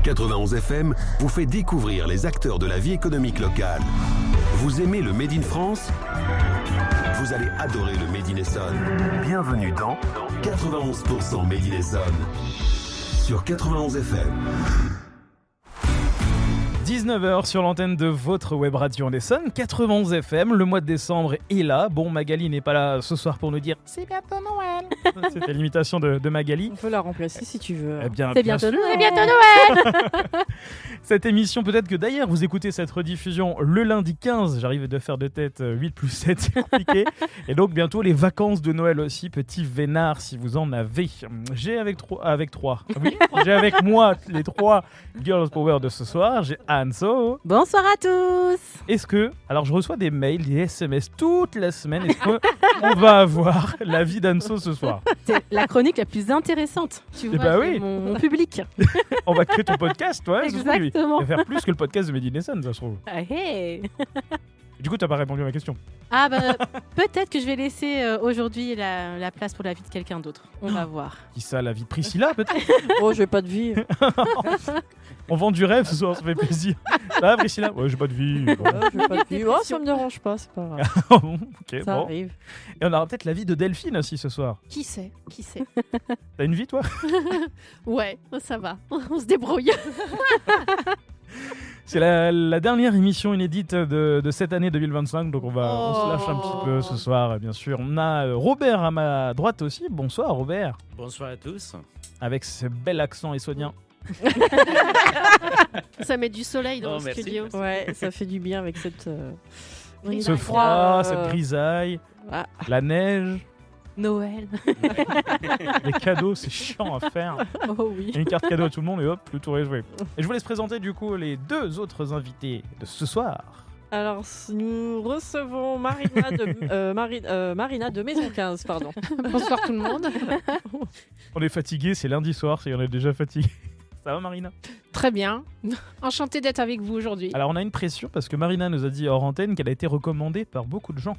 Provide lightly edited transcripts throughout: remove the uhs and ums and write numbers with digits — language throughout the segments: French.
91 FM vous fait découvrir les acteurs de la vie économique locale. Vous aimez le Made in France ? Vous allez adorer le Made in Essonne. Bienvenue dans 91% Made in Essonne sur 91 FM. 19h sur l'antenne de votre web radio en Essonne, 91 FM. Le mois de décembre est là. Bon, Magali n'est pas là ce soir pour nous dire c'est bientôt Noël. C'était l'imitation de Magali. On peut la remplacer si tu veux. Eh bien, c'est bien bientôt sûr. Noël. C'est bientôt Noël. Cette émission, peut-être que d'ailleurs vous écoutez cette rediffusion le lundi 15. J'arrive de faire de tête 8 plus 7, c'est compliqué. Et donc bientôt les vacances de Noël aussi, petit vénard si vous en avez. J'ai avec moi les 3 Girls Power de ce soir. J'ai Anso. Bonsoir à tous. Est-ce que, alors je reçois des mails, des SMS toute la semaine, est-ce qu'on va avoir l'avis d'Anso ce soir? C'est la chronique la plus intéressante. Tu vois, bah oui. mon public. On va créer ton podcast, toi. Exactement. Il va faire plus que le podcast de Made in Essonne, ça se trouve. Ah, hey. Du coup, t'as pas répondu à ma question. Ah bah peut-être que je vais laisser aujourd'hui la place pour la vie de quelqu'un d'autre. On va voir. Qui ça, la vie de Priscilla, peut-être? Oh, j'ai pas de vie. On vend du rêve ce soir, ça fait plaisir. Ça va, Priscilla? Ouais, j'ai pas de vie. Bon. J'ai pas de vie. Oh, ça me dérange pas, c'est pas grave. Ok, Ça bon. arrive. Et on aura peut-être la vie de Delphine aussi ce soir. Qui sait? T'as une vie, toi? Ouais, ça va. On se débrouille. C'est la dernière émission inédite de cette année 2025, donc on se lâche un petit peu ce soir, bien sûr. On a Robert à ma droite aussi. Bonsoir, Robert. Bonsoir à tous. Avec ce bel accent essonien. Ça met du soleil dans Oh, le merci. studio. Ouais, ça fait du bien avec cette. Ce froid, cette grisaille, Ah. la neige, Noël. les cadeaux, c'est chiant à faire. Oh oui. Il y a une carte cadeau à tout le monde et hop, le tour est joué. Et je vous laisse présenter du coup les 2 autres invités de ce soir. Alors, nous recevons Marina de Maison 15, pardon. Bonsoir tout le monde. On est fatigué, c'est lundi soir, on est déjà fatigué. Ça va, Marina? Très bien. Enchantée d'être avec vous aujourd'hui. Alors on a une pression parce que Marina nous a dit hors antenne qu'elle a été recommandée par beaucoup de gens.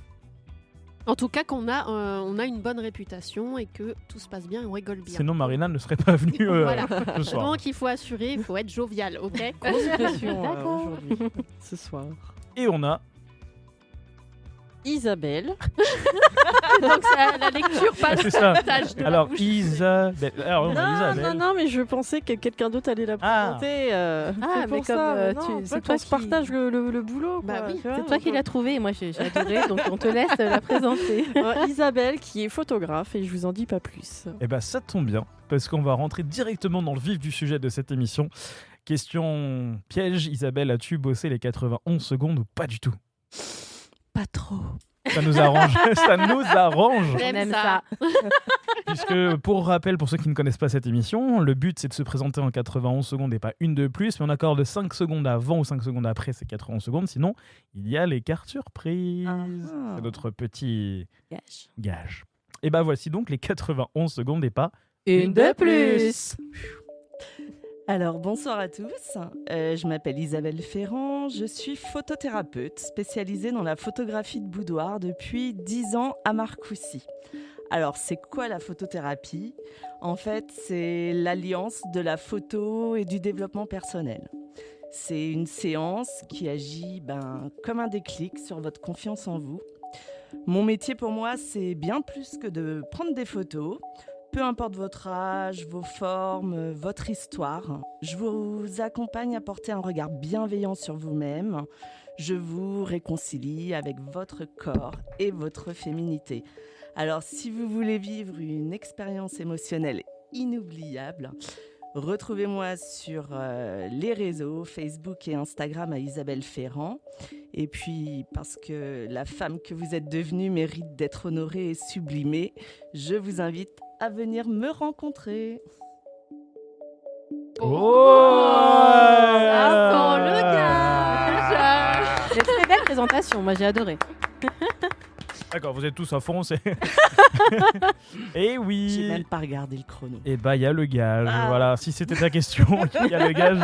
En tout cas, qu'on a, on a une bonne réputation et que tout se passe bien et on rigole bien. Sinon Marina ne serait pas venue Voilà. ce soir. Donc il faut assurer, il faut être jovial, ok? Grosse pression D'accord. aujourd'hui, ce soir. Et on a Isabelle. Donc c'est la lecture passe c'est ça. tâche de la Alors bouche. Isabelle. Alors, on a Isabelle. Non, mais je pensais que quelqu'un d'autre allait la présenter. mais pour comme, ça. c'est On toi se qui- partage le boulot. Bah quoi, oui, tu vois, C'est toi qui donc, l'as trouvé et moi j'ai adoré, donc on te laisse la présenter. Isabelle qui est photographe et je vous en dis pas plus. Eh ben ça tombe bien parce qu'on va rentrer directement dans le vif du sujet de cette émission. Question piège, Isabelle, as-tu bossé les 91 secondes ou pas du tout? Pas trop. Ça nous arrange, ça nous arrange. J'aime On aime ça. Puisque, pour rappel, pour ceux qui ne connaissent pas cette émission, le but c'est de se présenter en 91 secondes et pas une de plus, mais on accorde 5 secondes avant ou 5 secondes après ces 91 secondes, sinon il y a les cartes surprises. C'est notre petit gage. Et bah voici donc les 91 secondes et pas Une de plus. Alors bonsoir à tous, je m'appelle Isabelle Ferrand, je suis photothérapeute spécialisée dans la photographie de boudoir depuis 10 ans à Marcoussis. Alors c'est quoi la photothérapie? En fait c'est l'alliance de la photo et du développement personnel. C'est une séance qui agit comme un déclic sur votre confiance en vous. Mon métier pour moi c'est bien plus que de prendre des photos. Peu importe votre âge, vos formes, votre histoire, je vous accompagne à porter un regard bienveillant sur vous-même. Je vous réconcilie avec votre corps et votre féminité. Alors, si vous voulez vivre une expérience émotionnelle inoubliable, retrouvez-moi sur les réseaux Facebook et Instagram à Isabelle Ferrand. Et puis, parce que la femme que vous êtes devenue mérite d'être honorée et sublimée, je vous invite à venir me rencontrer. Ça sent le gage. C'est très belle présentation, moi j'ai adoré. D'accord, vous êtes tous à fond, c'est... Eh oui. J'ai même pas regardé le chrono. Et bah il y a le gage, Ah. voilà, si c'était ta question, il y a le gage.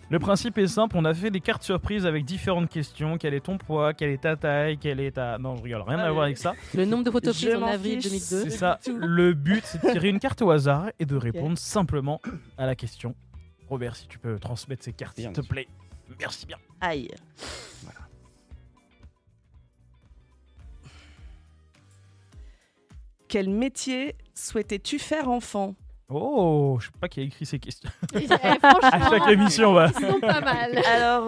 Le principe est simple, on a fait des cartes surprises avec différentes questions. Quel est ton poids, quelle est ta taille, quelle est ta... Non, je rigole, rien à voir avec ça. Le nombre de photos Je prises en m'en avril fiche. 2002. C'est ça, le but c'est de tirer une carte au hasard et de répondre simplement à la question. Robert, si tu peux transmettre ces cartes, s'il Bien te sûr. plaît. Merci bien. Aïe. Voilà. Quel métier souhaitais-tu faire enfant? Oh, je sais pas qui a écrit ces questions. Franchement, À chaque émission, va. ils sont pas mal. Alors,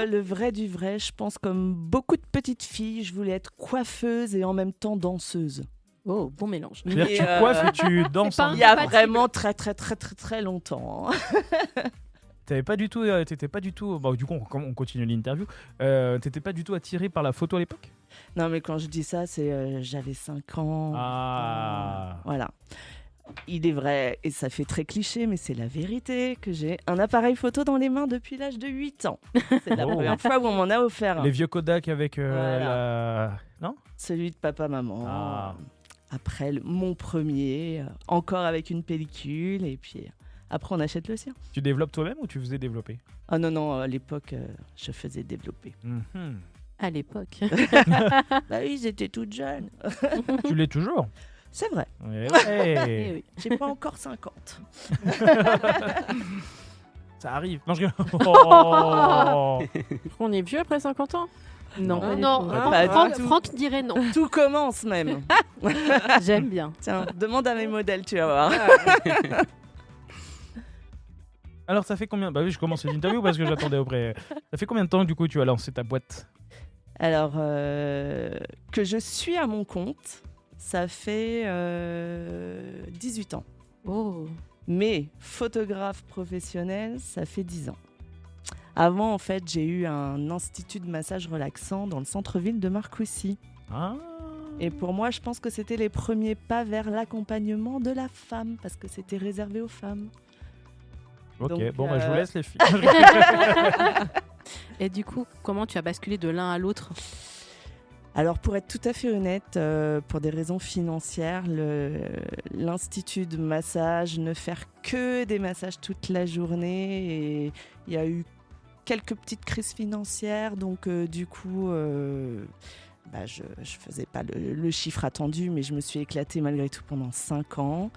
le vrai du vrai, je pense comme beaucoup de petites filles, je voulais être coiffeuse et en même temps danseuse. Oh, bon mélange. C'est-à-dire que Mais, tu coiffes et tu danses. pas en un Il y a compatible. vraiment très longtemps. hein. T'étais pas du tout. Bon, du coup, on continue l'interview. T'étais pas du tout attiré par la photo à l'époque? Non, mais quand je dis ça, c'est j'avais 5 ans. Ah. Voilà. Il est vrai, et ça fait très cliché, mais c'est la vérité, que j'ai un appareil photo dans les mains depuis l'âge de 8 ans. C'est la Oh. première fois où on m'en a offert un. Les vieux Kodak avec Voilà. Non? Celui de papa-maman. Ah. Après, mon premier, encore avec une pellicule, et puis après, on achète le sien. Tu développes toi-même ou tu faisais développer? Ah non, à l'époque, je faisais développer. Mhm. À l'époque. Bah oui, j'étais toute jeune. Tu l'es toujours? C'est vrai, Ouais. Eh oui. j'ai pas encore 50. Ça arrive. Non, je rigole. Oh. On est vieux après 50 ans? Non, pas du Non, tout. Pas du Franck, tout. Franck dirait non. Tout commence même. J'aime bien. Tiens, demande à mes modèles, tu vas voir. Alors, ça fait combien? Bah oui, je commence l'interview parce que j'attendais auprès. Ça fait combien de temps, du coup, tu as lancé ta boîte? Alors, que je suis à mon compte, ça fait 18 ans. Oh. Mais photographe professionnel, ça fait 10 ans. Avant, en fait, j'ai eu un institut de massage relaxant dans le centre-ville de Marcoussis. Ah. Et pour moi, je pense que c'était les premiers pas vers l'accompagnement de la femme, parce que c'était réservé aux femmes. Ok, Donc, bon, bah, je vous laisse les filles. Et du coup, comment tu as basculé de l'un à l'autre? Alors, pour être tout à fait honnête, pour des raisons financières, l'institut de massage, ne faire que des massages toute la journée, et il y a eu quelques petites crises financières, donc du coup, je faisais pas le chiffre attendu, mais je me suis éclatée malgré tout pendant 5 ans.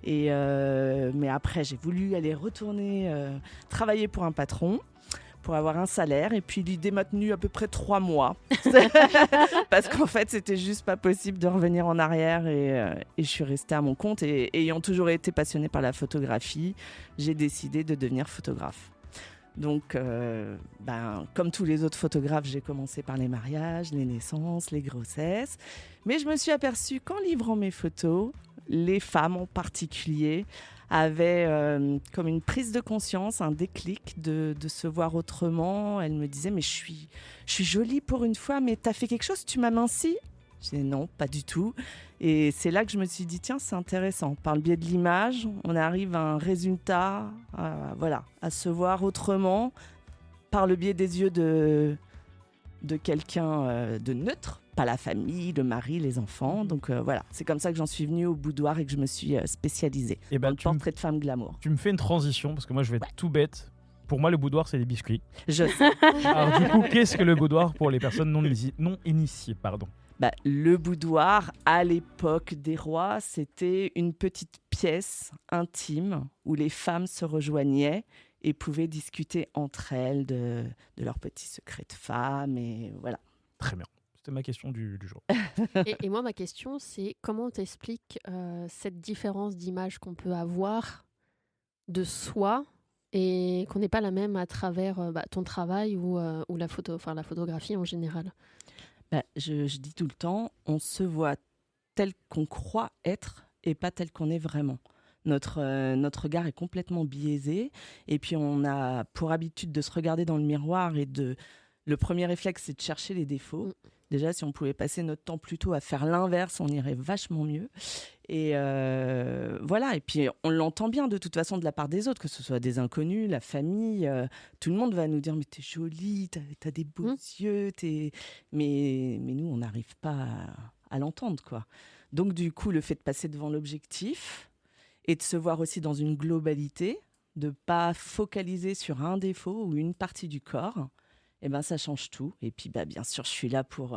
Mais après, j'ai voulu aller retourner travailler pour un patron, pour avoir un salaire, et puis l'idée m'a tenu à peu près 3 mois. Parce qu'en fait, c'était juste pas possible de revenir en arrière, et je suis restée à mon compte. Et ayant toujours été passionnée par la photographie, j'ai décidé de devenir photographe. Donc, comme tous les autres photographes, j'ai commencé par les mariages, les naissances, les grossesses. Mais je me suis aperçue qu'en livrant mes photos, les femmes en particulier avaient comme une prise de conscience, un déclic de se voir autrement. Elles me disaient « mais je suis jolie pour une fois, mais t'as fait quelque chose, tu m'amincis ?» Je disais « non, pas du tout ». Et c'est là que je me suis dit « tiens, c'est intéressant. Par le biais de l'image, on arrive à un résultat, à se voir autrement, par le biais des yeux de quelqu'un de neutre, pas la famille, le mari, les enfants. Donc voilà, c'est comme ça que j'en suis venue au boudoir et que je me suis spécialisée Et dans ben, le portrait de femme glamour. tu me fais une transition parce que moi, je vais être tout bête. Pour moi, le boudoir, c'est les biscuits. Je sais. Alors, du coup, qu'est-ce que le boudoir pour les personnes non initiées, pardon? Le boudoir, à l'époque des rois, c'était une petite pièce intime où les femmes se rejoignaient et pouvaient discuter entre elles de leurs petits secrets de femmes. Et voilà. Très bien. C'était ma question du jour. Et moi, ma question, c'est comment on t'explique cette différence d'image qu'on peut avoir de soi et qu'on n'est pas la même à travers ton travail ou la photographie en général? Je dis tout le temps, on se voit tel qu'on croit être et pas tel qu'on est vraiment. Notre regard est complètement biaisé, et puis on a pour habitude de se regarder dans le miroir, et le premier réflexe, c'est de chercher les défauts. Déjà, si on pouvait passer notre temps plutôt à faire l'inverse, on irait vachement mieux. Et voilà, et puis on l'entend bien de toute façon de la part des autres, que ce soit des inconnus, la famille, tout le monde va nous dire « mais t'es jolie, t'as des beaux yeux, mais nous, on n'arrive pas à l'entendre, quoi. » Donc du coup, le fait de passer devant l'objectif et de se voir aussi dans une globalité, de ne pas focaliser sur un défaut ou une partie du corps, ça change tout. Et puis, bien sûr, je suis là pour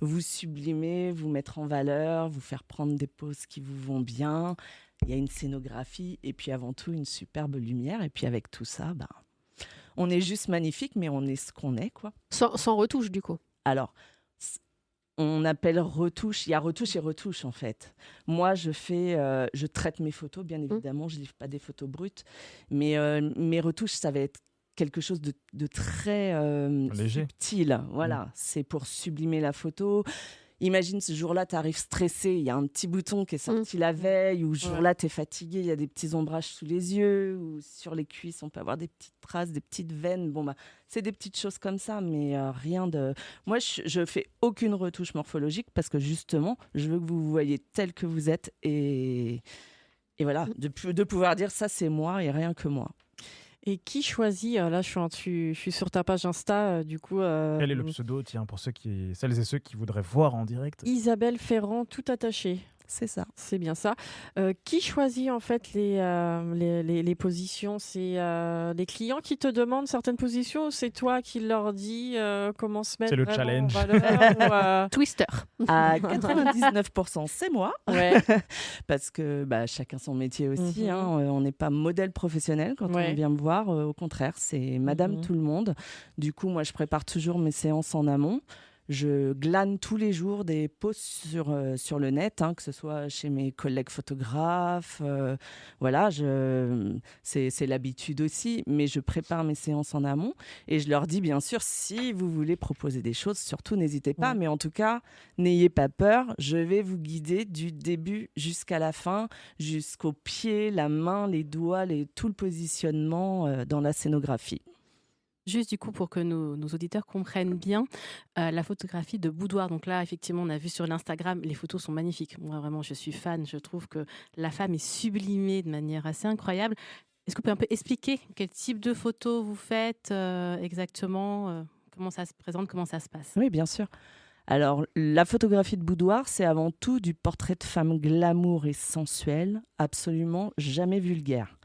vous sublimer, vous mettre en valeur, vous faire prendre des poses qui vous vont bien. il y a une scénographie et puis avant tout une superbe lumière. Et puis avec tout ça, on est juste magnifique, mais on est ce qu'on est, quoi. Sans retouche, du coup. Alors, on appelle retouche. Il y a retouche et retouche, en fait. Moi, je traite mes photos, bien évidemment. Je ne livre pas des photos brutes. Mais mes retouches, ça va être quelque chose de très Léger. subtil. Voilà, c'est pour sublimer la photo. Imagine ce jour-là, tu arrives stressé, il y a un petit bouton qui est sorti la veille, ou ce jour-là, tu es fatigué, il y a des petits ombrages sous les yeux, ou sur les cuisses, on peut avoir des petites traces, des petites veines. C'est des petites choses comme ça, mais rien de... Moi, je fais aucune retouche morphologique parce que justement, je veux que vous vous voyez tel que vous êtes et voilà, de pouvoir dire ça, c'est moi et rien que moi. Et qui choisit, là je suis sur ta page Insta, du coup... Quel est le pseudo, tiens, pour celles et ceux qui voudraient voir en direct? Isabelle Ferrand, tout attaché. C'est ça. C'est bien ça. Qui choisit en fait les positions? C'est les clients qui te demandent certaines positions ou c'est toi qui leur dis comment se mettre C'est le vraiment challenge. en valeur, ou, Twister. À 99%, c'est moi. Ouais. Parce que chacun son métier aussi. Mhm. On n'est pas modèle professionnel quand on vient me voir. Au contraire, c'est madame tout le monde. Du coup, moi, je prépare toujours mes séances en amont. Je glane tous les jours des posts sur le net, que ce soit chez mes collègues photographes. Voilà, c'est l'habitude aussi, mais je prépare mes séances en amont et je leur dis bien sûr, si vous voulez proposer des choses, surtout n'hésitez pas, mais en tout cas, n'ayez pas peur, je vais vous guider du début jusqu'à la fin, jusqu'aux pieds, la main, les doigts, tout le positionnement dans la scénographie. Juste du coup pour que nos auditeurs comprennent bien la photographie de boudoir. Donc là, effectivement, on a vu sur l'Instagram, les photos sont magnifiques. Moi, vraiment, je suis fan. Je trouve que la femme est sublimée de manière assez incroyable. Est-ce que vous pouvez un peu expliquer quel type de photos vous faites exactement, comment ça se présente, comment ça se passe? Oui, bien sûr. Alors, la photographie de boudoir, c'est avant tout du portrait de femme glamour et sensuelle, absolument jamais vulgaire.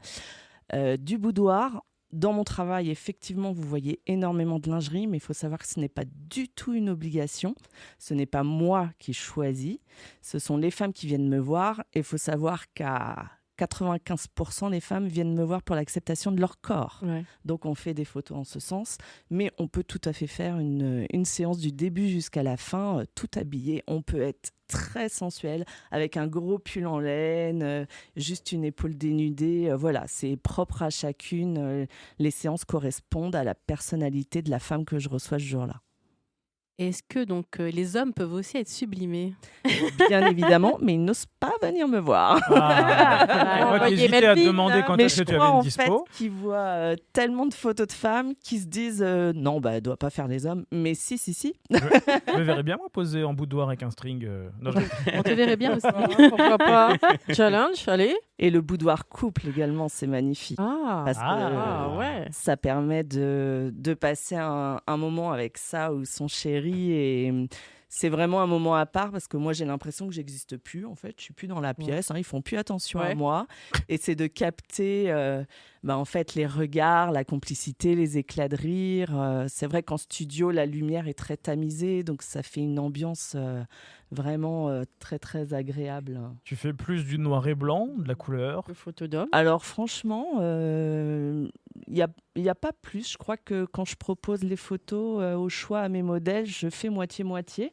Du boudoir, dans mon travail, effectivement, vous voyez énormément de lingerie, mais il faut savoir que ce n'est pas du tout une obligation. Ce n'est pas moi qui choisis. Ce sont les femmes qui viennent me voir. Et il faut savoir qu'à 95%, les femmes viennent me voir pour l'acceptation de leur corps. Ouais. Donc, on fait des photos en ce sens. Mais on peut tout à fait faire une séance du début jusqu'à la fin, tout habillé. On peut être très sensuel, avec un gros pull en laine, juste une épaule dénudée. Voilà, c'est propre à chacune. Les séances correspondent à la personnalité de la femme que je reçois ce jour-là. Est-ce que donc les hommes peuvent aussi être sublimés? Bien évidemment, mais ils n'osent pas venir me voir. Moi qui hésitais à te demander quand Mais est-ce je que tu crois avais une en dispo. fait qu'ils voient tellement de photos de femmes qui se disent non, elle doit pas faire les hommes. Mais si. Je me verrais bien moi poser en boudoir avec un string. Non, On te verrait bien aussi. Pourquoi pas? Challenge, allez. Et le boudoir couple également, c'est magnifique. Parce que ouais. ça permet de passer un moment avec ça ou son chéri. Et c'est vraiment un moment à part parce que moi, j'ai l'impression que j'existe plus. En fait, je suis plus dans la pièce. Ils font plus attention à moi. Et c'est de capter en fait, les regards, la complicité, les éclats de rire. C'est vrai qu'en studio, la lumière est très tamisée. Donc, ça fait une ambiance vraiment très, très agréable. Tu fais plus du noir et blanc, de la couleur? Le photo d'homme. Alors franchement, il y a pas plus. Je crois que quand je propose les photos au choix à mes modèles, je fais moitié-moitié.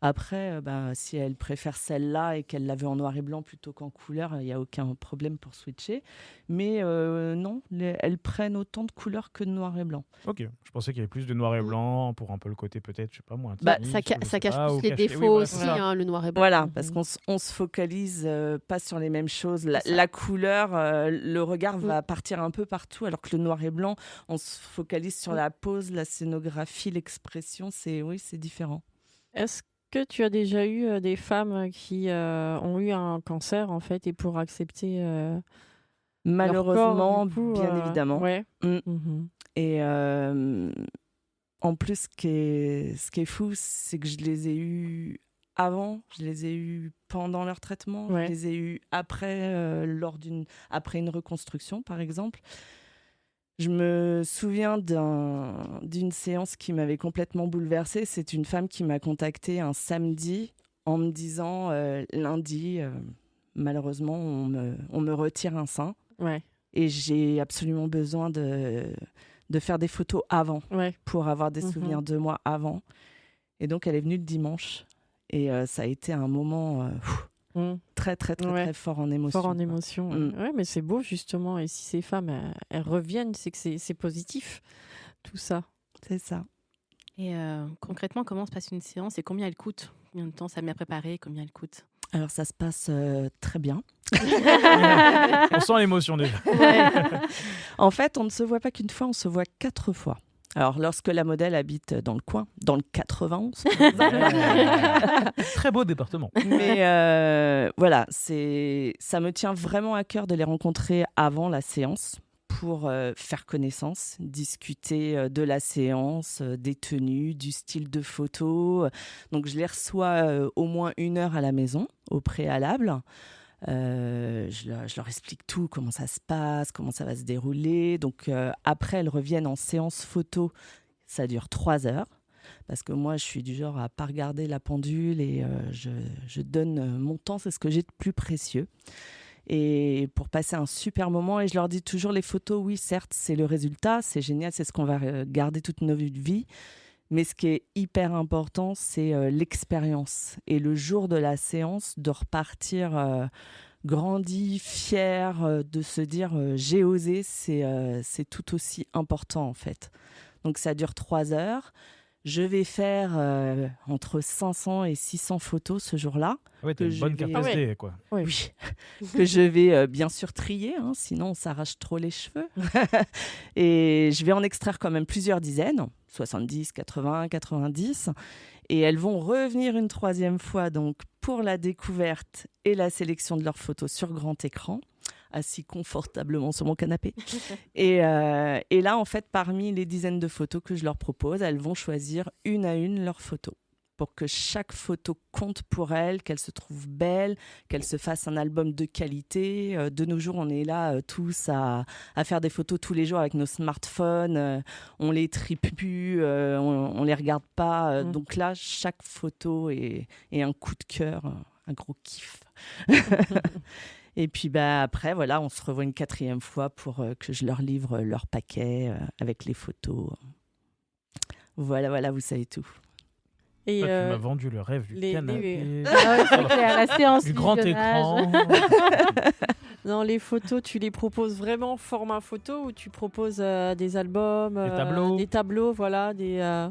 Après, si elle préfère celle-là et qu'elle la veut en noir et blanc plutôt qu'en couleur, il n'y a aucun problème pour switcher. Mais non, elles prennent autant de couleurs que de noir et blanc. Ok, je pensais qu'il y avait plus de noir et blanc pour un peu le côté peut-être, je sais pas moi. Ça cache plus les défauts aussi, le noir et blanc. Voilà, parce qu'on se focalise pas sur les mêmes choses. La couleur, le regard va partir un peu partout, alors que le noir et blanc, on se focalise sur la pose, la scénographie, l'expression. C'est différent. Est-ce que tu as déjà eu des femmes qui ont eu un cancer en fait et pour accepter Malheureusement, leur corps, du coup, bien évidemment. Ouais. Et en plus, ce qui est fou, c'est que je les ai eus avant, je les ai eus pendant leur traitement, je les ai eus après, après une reconstruction, par exemple. Je me souviens d'une séance qui m'avait complètement bouleversée. C'est une femme qui m'a contactée un samedi en me disant lundi, malheureusement, on me retire un sein. Ouais. Et j'ai absolument besoin de faire des photos avant pour avoir des souvenirs de moi avant. Et donc, elle est venue le dimanche. Et ça a été un moment très, très, très, très fort en émotion. Fort en émotion. Ouais, mais c'est beau, justement. Et si ces femmes, elles reviennent, c'est que c'est positif, tout ça. C'est ça. Et concrètement, comment se passe une séance et combien elle coûte? Combien de temps ça met à préparer? Combien elle coûte? Alors, ça se passe très bien. On sent l'émotion déjà. En fait, on ne se voit pas qu'une fois, on se voit 4 fois. Alors, lorsque la modèle habite dans le coin, dans le 91. Très beau département. Mais voilà, ça me tient vraiment à cœur de les rencontrer avant la séance pour faire connaissance, discuter de la séance, des tenues, du style de photo. Donc, je les reçois au moins 1 heure à la maison, au préalable. Je leur explique tout, comment ça se passe, comment ça va se dérouler. Donc, après, elles reviennent en séance photo. Ça dure 3 heures. Parce que moi, je suis du genre à ne pas regarder la pendule et je donne mon temps. C'est ce que j'ai de plus précieux. Et pour passer un super moment, et je leur dis toujours, les photos, oui, certes, c'est le résultat, c'est génial, c'est ce qu'on va garder toute notre vie. Mais ce qui est hyper important, c'est l'expérience. Et le jour de la séance, de repartir grandi, fier, de se dire j'ai osé, c'est tout aussi important en fait. Donc ça dure 3 heures. Je vais faire entre 500 et 600 photos ce jour-là. Ouais, t'as une bonne carte SD, quoi. Oui, que je vais bien sûr trier, hein, sinon on s'arrache trop les cheveux. Et je vais en extraire quand même plusieurs dizaines, 70, 80, 90. Et elles vont revenir une 3e fois donc, pour la découverte et la sélection de leurs photos sur grand écran, assis confortablement sur mon canapé. Et là, en fait, parmi les dizaines de photos que je leur propose, elles vont choisir une à une leurs photos pour que chaque photo compte pour elles, qu'elle se trouve belle, qu'elle se fasse un album de qualité. De nos jours, on est là tous à faire des photos tous les jours avec nos smartphones. On les trie plus, on les regarde pas. Donc là, chaque photo est un coup de cœur, un gros kiff. Et puis après, voilà, on se revoit une 4e fois pour que je leur livre leur paquet avec les photos. Voilà, vous savez tout. Et tu m'as vendu le rêve du canapé, c'est clair, la séance du grand écran. Non, les photos, tu les proposes vraiment format photo ou tu proposes des albums, des tableaux, voilà,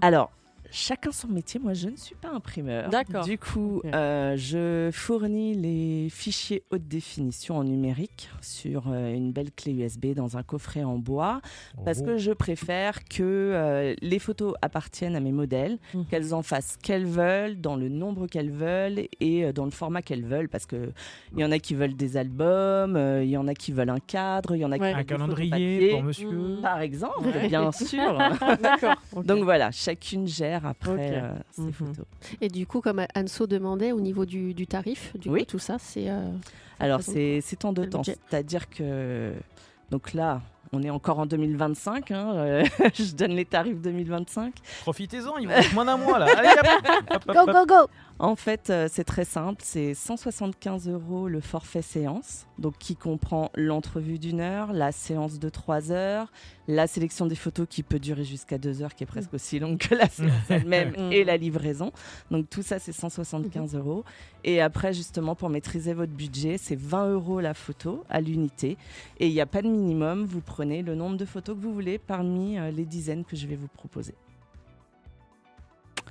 Alors, chacun son métier. Moi, je ne suis pas imprimeur. D'accord. Du coup, je fournis les fichiers haute définition en numérique sur une belle clé USB dans un coffret en bois parce que je préfère que les photos appartiennent à mes modèles, qu'elles en fassent qu'elles veulent, dans le nombre qu'elles veulent et dans le format qu'elles veulent parce qu'il y en a qui veulent des albums, il y en a qui veulent un cadre, il y en a qui veulent un calendrier pour monsieur. Par exemple, bien sûr. D'accord. Okay. Donc voilà, chacune gère après ces photos. Et du coup, comme Anso demandait, au niveau du tarif, coup, tout ça, c'est... Alors, c'est en 2 temps. C'est-à-dire que... Donc là, on est encore en 2025. Je donne les tarifs 2025. Profitez-en, il vous reste moins d'un mois là. Allez, hop. Go. En fait, c'est très simple. C'est 175 € le forfait séance, donc qui comprend l'entrevue d'1 heure, la séance de 3 heures, la sélection des photos qui peut durer jusqu'à 2 heures, qui est presque aussi longue que la séance elle-même, et la livraison. Donc tout ça, c'est 175 €. Et après, justement, pour maîtriser votre budget, c'est 20 € la photo à l'unité. Et il n'y a pas de minimum. Vous prenez le nombre de photos que vous voulez parmi les dizaines que je vais vous proposer.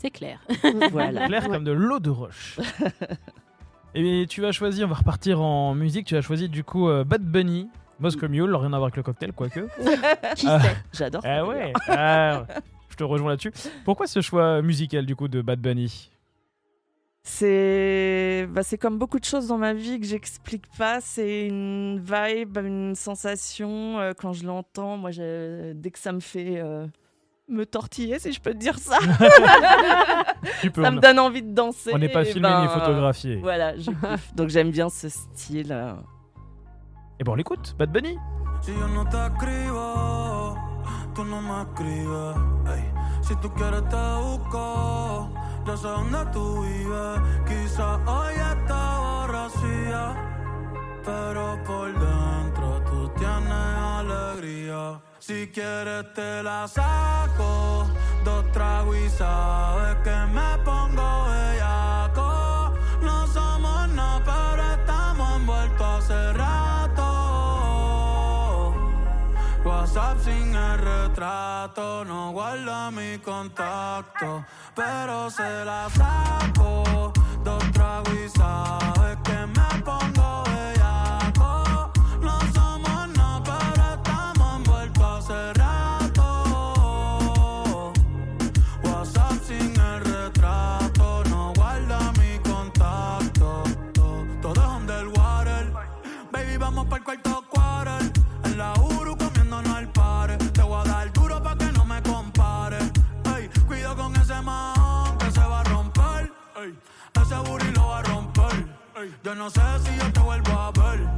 C'est clair. Voilà. Clair comme de l'eau de roche. Et tu vas choisir, on va repartir en musique, tu as choisi du coup Bad Bunny, Moscow Mule, rien à voir avec le cocktail, quoique. Qui sait? J'adore. Ah ouais. Je te rejoins là-dessus. Pourquoi ce choix musical du coup de Bad Bunny? C'est comme beaucoup de choses dans ma vie que j'explique pas. C'est une vibe, une sensation. Quand je l'entends, moi, dès que ça me fait me tortiller, si je peux te dire ça, ça me donne envie de danser. On n'est pas filmé ni photographié. Voilà, je kiffe. Donc j'aime bien ce style. Et bon, on l'écoute, Bad Bunny. Si yo no te escribo, tú no me escribes. Ey. Si tú quieres te busco, ya sé dónde tú vives. Quizás hoy está borracía, pero por dentro tú tienes alegría. Si quieres te la saco, 2 tragos y sabes que me pongo bellaco. No somos nada, pero estamos envueltos hace rato. WhatsApp sin el retrato, no guarda mi contacto, pero se la saco, 2 tragos y sabes que me pongo bellaco. No somos nada, pero estamos envueltos hace rato. WhatsApp sin el retrato, no guarda mi contacto. Todo es underwater, baby, vamos pa'l cuarto quarter. En la Uru comiéndonos al pare. Te voy a dar duro pa' que no me compare. Ey, cuido con ese man que se va a romper. Ey, ese booty lo va a romper. Ey, yo no sé si yo te vuelvo a ver.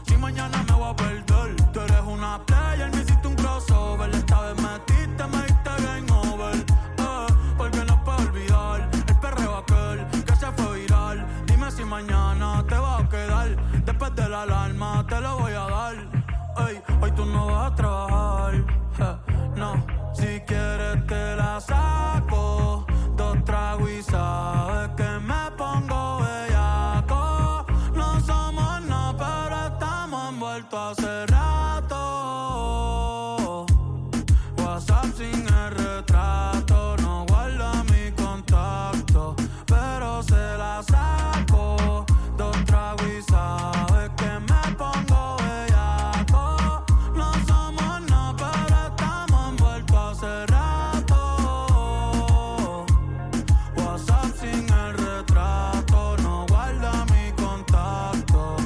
Si mañana me voy a perder. Tú eres una player, me hiciste un crossover. Esta vez metiste, me diste game over. Porque no puedo olvidar el perreo aquel que se fue viral. Dime si mañana te vas a quedar. Después de la alarma te lo voy a dar. Ey, hoy tú no vas a trabajar, no. Si quieres te la saco, 2 tragos y sabes que me pongo bellaco. No somos nada, pero estamos envueltos hace rato. WhatsApp sin el retrato, no guarda mi contacto, pero se la saco, 2 tragos y sabes que me pongo bellaco. No somos nada, pero estamos envueltos hace rato. WhatsApp sin el retrato, no guarda mi contacto.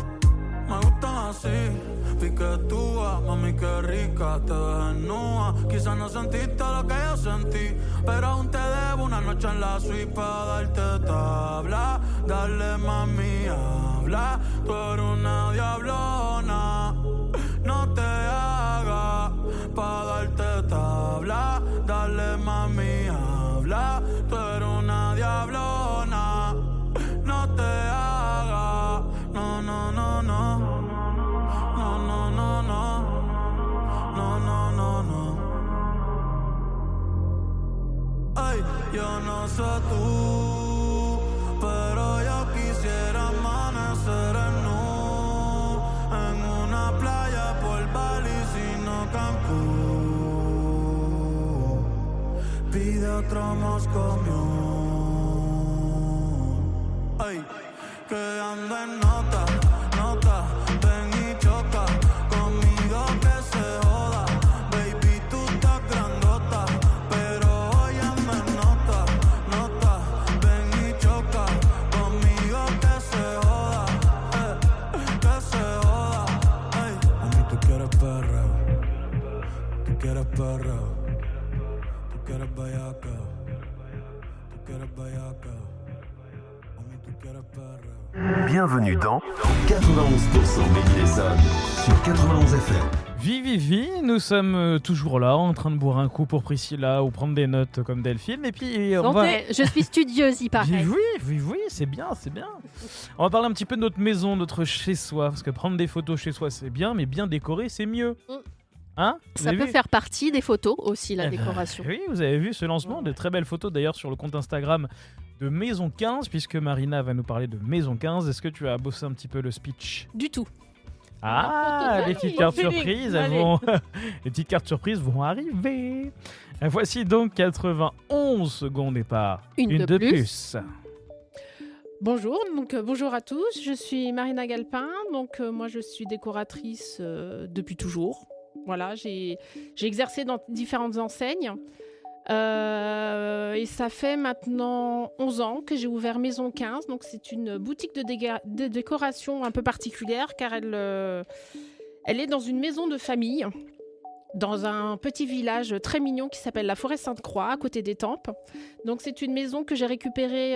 Me gustan así, piquetúa, mami qué rica, te ves desnuda. Quizás no sentiste lo que yo sentí, pero aún te debo una noche en la suite para darte tabla. Dale mami, habla, tú eres una diablona. No te hagas pa' darte tabla. Dale mami, habla, tú eres una diablona. No te hagas, no, no, no, no. No, no, no, no. No, no, no, no. Ay, yo no sé tú, pero yo quisiera amanecer en una playa por Bali, sino Cancún. Pide otro Moscow. Ay, que ando en nota, nota, ven y choca conmigo que se joda. Baby, tú estás grandota, pero óyeme nota, nota, ven y choca conmigo que se joda, que se joda. Ay, mami, tú quieres perreo, tú quieres perreo, tú quieres bellaca, tú quieres bellaca. Mami, tú quieres perreo. Bienvenue dans 91% Made in Essonne sur 91 FM. Vivi, nous sommes toujours là en train de boire un coup pour Priscilla ou prendre des notes comme Delphine. Et puis on va... Je suis studieuse, il paraît. Oui, c'est bien. On va parler un petit peu de notre maison, notre chez-soi. Parce que prendre des photos chez soi, c'est bien, mais bien décoré, c'est mieux. Hein ? Ça peut faire partie des photos aussi, la décoration. Oui, vous avez vu ce lancement, de très belles photos d'ailleurs sur le compte Instagram de Maison 15, puisque Marina va nous parler de Maison 15. Est-ce que tu as bossé un petit peu le speech ? Du tout. Ah, les petites cartes surprises, les petites cartes surprises vont arriver. Voici donc 91 secondes départ. Une de plus. Bonjour, bonjour à tous. Je suis Marina Galpin. Moi, je suis décoratrice depuis toujours. Voilà, j'ai exercé dans différentes enseignes. Et ça fait maintenant 11 ans que j'ai ouvert Maison 15. Donc c'est une boutique de décoration un peu particulière car elle est dans une maison de famille, dans un petit village très mignon qui s'appelle la Forêt Sainte-Croix, à côté d'Étampes. Donc c'est une maison que j'ai récupérée,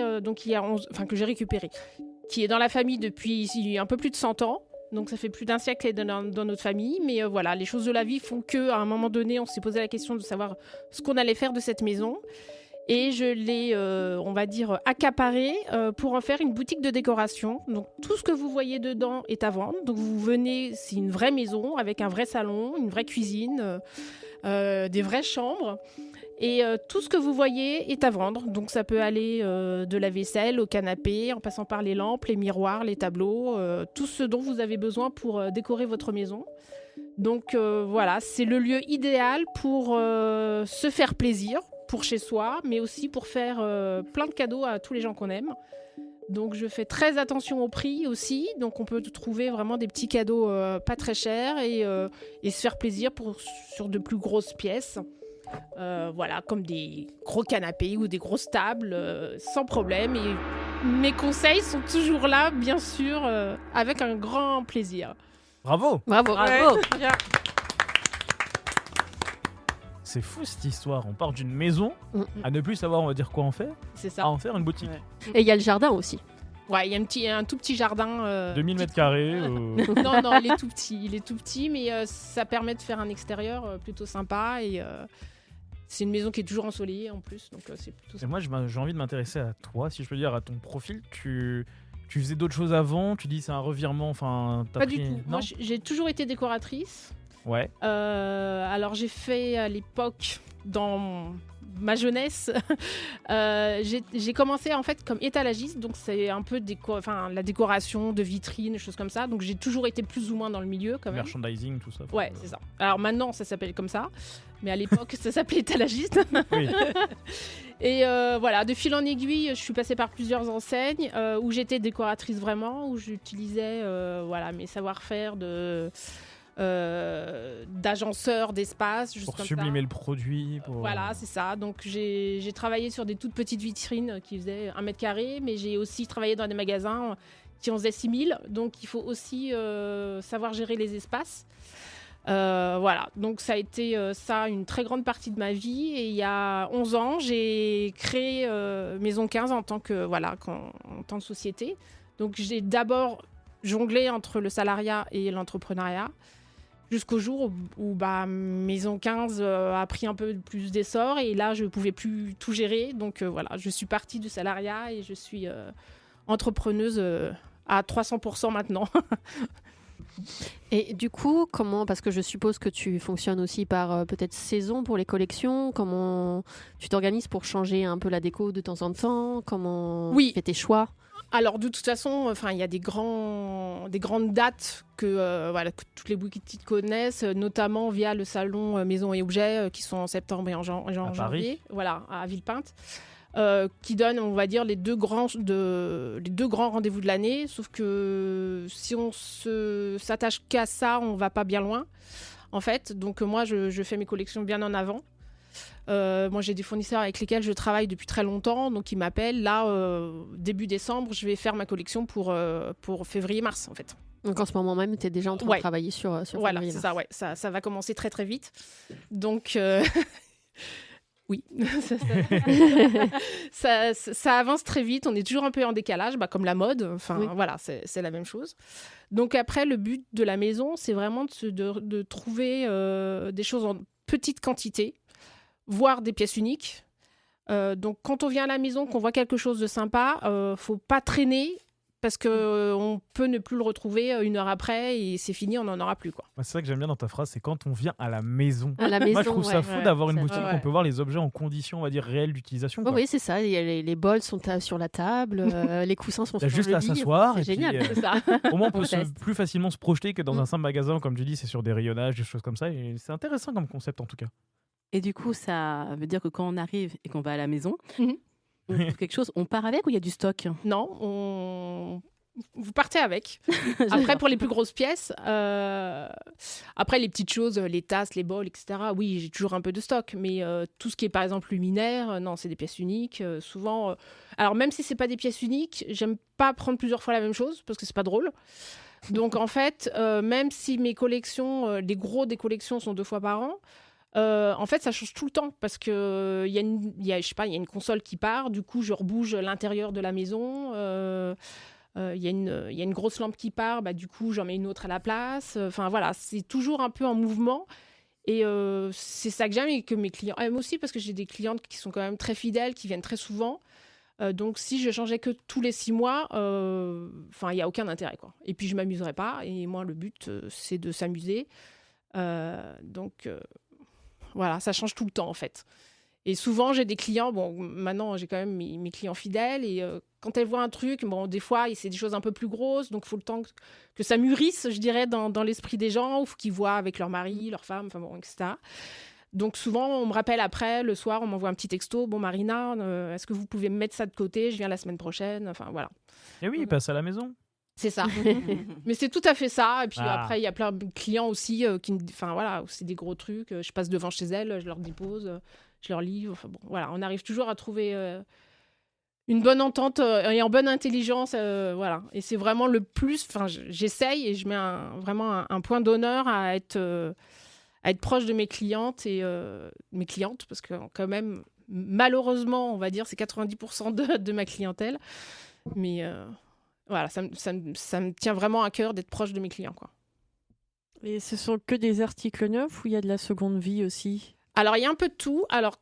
qui est dans la famille depuis un peu plus de 100 ans. Donc ça fait plus d'1 siècle dans notre famille. Mais voilà, les choses de la vie font qu'à un moment donné, on s'est posé la question de savoir ce qu'on allait faire de cette maison. Et je l'ai, on va dire, accaparé pour en faire une boutique de décoration. Donc tout ce que vous voyez dedans est à vendre. Donc vous venez, c'est une vraie maison avec un vrai salon, une vraie cuisine, des vraies chambres. Et tout ce que vous voyez est à vendre. Donc ça peut aller de la vaisselle au canapé, en passant par les lampes, les miroirs, les tableaux, tout ce dont vous avez besoin pour décorer votre maison. Donc voilà, c'est le lieu idéal pour se faire plaisir, pour chez soi, mais aussi pour faire plein de cadeaux à tous les gens qu'on aime. Donc je fais très attention au prix aussi, donc on peut trouver vraiment des petits cadeaux pas très chers et se faire plaisir sur de plus grosses pièces. Voilà, comme des gros canapés ou des grosses tables, sans problème. Et mes conseils sont toujours là, bien sûr, avec un grand plaisir. Bravo. Bravo. Ouais, bien. C'est fou cette histoire. On part d'une maison à ne plus savoir, on va dire quoi en faire, C'est à ça. en faire une boutique. Ouais. Et il y a le jardin aussi. Ouais, il y a un tout petit jardin. 2000 mètres carrés. Non, il est tout petit. Il est tout petit, mais ça permet de faire un extérieur plutôt sympa. Et c'est une maison qui est toujours ensoleillée en plus, donc c'est plutôt Et sympa. moi, j'ai envie de m'intéresser à toi, si je peux dire, à ton profil. Tu faisais d'autres choses avant. Tu dis c'est un revirement. Enfin, t'as Pas pris... du tout. Non. Moi, j'ai toujours été décoratrice. Ouais. Alors j'ai fait à l'époque, dans ma jeunesse, j'ai commencé en fait comme étalagiste, donc c'est un peu la décoration de vitrines, des choses comme ça. Donc j'ai toujours été plus ou moins dans le milieu quand même. Merchandising, tout ça. Ouais, c'est ça. Alors maintenant ça s'appelle comme ça, mais à l'époque ça s'appelait étalagiste. Oui. Et voilà, de fil en aiguille, je suis passée par plusieurs enseignes où j'étais décoratrice vraiment, où j'utilisais mes savoir-faire d'agenceur d'espace, juste Pour comme sublimer ça. le produit. Voilà, c'est ça. Donc j'ai travaillé sur des toutes petites vitrines qui faisaient 1 mètre carré, mais j'ai aussi travaillé dans des magasins qui en faisaient 6000. Donc il faut aussi savoir gérer les espaces. Voilà, donc ça a été ça une très grande partie de ma vie. Et il y a 11 ans, j'ai créé Maison 15 en tant que société. Donc j'ai d'abord jonglé entre le salariat et l'entrepreneuriat, jusqu'au jour où Maison 15 a pris un peu plus d'essor et là je ne pouvais plus tout gérer. Donc voilà, je suis partie du salariat et je suis entrepreneuse à 300% maintenant. Et du coup, parce que je suppose que tu fonctionnes aussi par peut-être saison pour les collections, comment tu t'organises pour changer un peu la déco de temps en temps, comment tu fais tes choix? Alors de toute façon, il y a des grandes dates que toutes les boutiques connaissent, notamment via le salon Maison et Objets qui sont en septembre et en janvier, voilà, à Villepinte, qui donnent, on va dire, les deux grands rendez-vous de l'année. Sauf que si on s'attache qu'à ça, on va pas bien loin, en fait. Donc moi, je fais mes collections bien en avant. Moi, j'ai des fournisseurs avec lesquels je travaille depuis très longtemps, donc ils m'appellent. Là, début décembre, je vais faire ma collection pour février-mars, en fait. Donc en ce moment même, tu es déjà en train de travailler sur voilà, février, c'est ça, ouais. Ça va commencer très très vite. Donc oui, ça avance très vite. On est toujours un peu en décalage, comme la mode. Enfin, voilà, c'est la même chose. Donc après, le but de la maison, c'est vraiment de trouver des choses en petite quantité, voire des pièces uniques. Donc quand on vient à la maison, qu'on voit quelque chose de sympa, faut pas traîner parce qu'on peut ne plus le retrouver 1 heure après et c'est fini, on n'en aura plus, quoi. C'est ça que j'aime bien dans ta phrase, c'est quand on vient à la maison. À la maison, moi, je trouve ça fou d'avoir une boutique où on ouais. peut voir les objets en conditions, on va dire, réelles d'utilisation. Oh, oui, c'est ça. Les bols sont sur la table, les coussins sont Il y a sur juste le à lit. s'asseoir. C'est et puis, génial. C'est ça. au moins, on peut teste. plus facilement se projeter que dans un simple magasin, comme tu dis, c'est sur des rayonnages, des choses comme ça. Et c'est intéressant comme concept, en tout cas. Et du coup, ça veut dire que quand on arrive et qu'on va à la maison, on trouve quelque chose, on part avec ou il y a du stock? Non, vous partez avec. Après, pour les plus grosses pièces, après les petites choses, les tasses, les bols, etc., oui, j'ai toujours un peu de stock. Mais tout ce qui est, par exemple, luminaire, non, c'est des pièces uniques. Souvent, alors même si c'est pas des pièces uniques, j'aime pas prendre plusieurs fois la même chose parce que c'est pas drôle. Donc, en fait, même si mes collections, les gros des collections sont 2 fois par an, en fait, ça change tout le temps parce que il y a une console qui part. Du coup, je rebouge l'intérieur de la maison. Il y a une grosse lampe qui part. Du coup, j'en mets une autre à la place. Enfin, voilà, c'est toujours un peu en mouvement. Et c'est ça que j'aime et que mes clients aiment aussi, parce que j'ai des clientes qui sont quand même très fidèles, qui viennent très souvent. Donc, si je changeais que tous les 6 mois, il n'y a aucun intérêt, quoi. Et puis, je ne m'amuserais pas. Et moi, le but, c'est de s'amuser. Voilà, ça change tout le temps, en fait. Et souvent, j'ai des clients, maintenant, j'ai quand même mes clients fidèles. Et quand elles voient un truc, des fois, c'est des choses un peu plus grosses. Donc, il faut le temps que ça mûrisse, je dirais, dans l'esprit des gens. Ou qu'ils voient avec leur mari, leur femme, etc. Donc souvent, on me rappelle après, le soir, on m'envoie un petit texto. Bon, Marina, est-ce que vous pouvez me mettre ça de côté ? Je viens la semaine prochaine. Enfin, voilà. Et oui, il passe à la maison. C'est ça. Mais c'est tout à fait ça. Et puis après, il y a plein de clients aussi c'est des gros trucs. Je passe devant chez elles, je leur dépose, je leur livre. Voilà, on arrive toujours à trouver une bonne entente et en bonne intelligence. Voilà. Et c'est vraiment le plus... j'essaye et je mets vraiment un point d'honneur à être proche de mes clientes parce que quand même, malheureusement, on va dire, c'est 90% de ma clientèle. Mais voilà, ça me tient vraiment à cœur d'être proche de mes clients, quoi. Et ce sont que des articles neufs ou il y a de la seconde vie aussi ? Alors, il y a un peu de tout. Alors,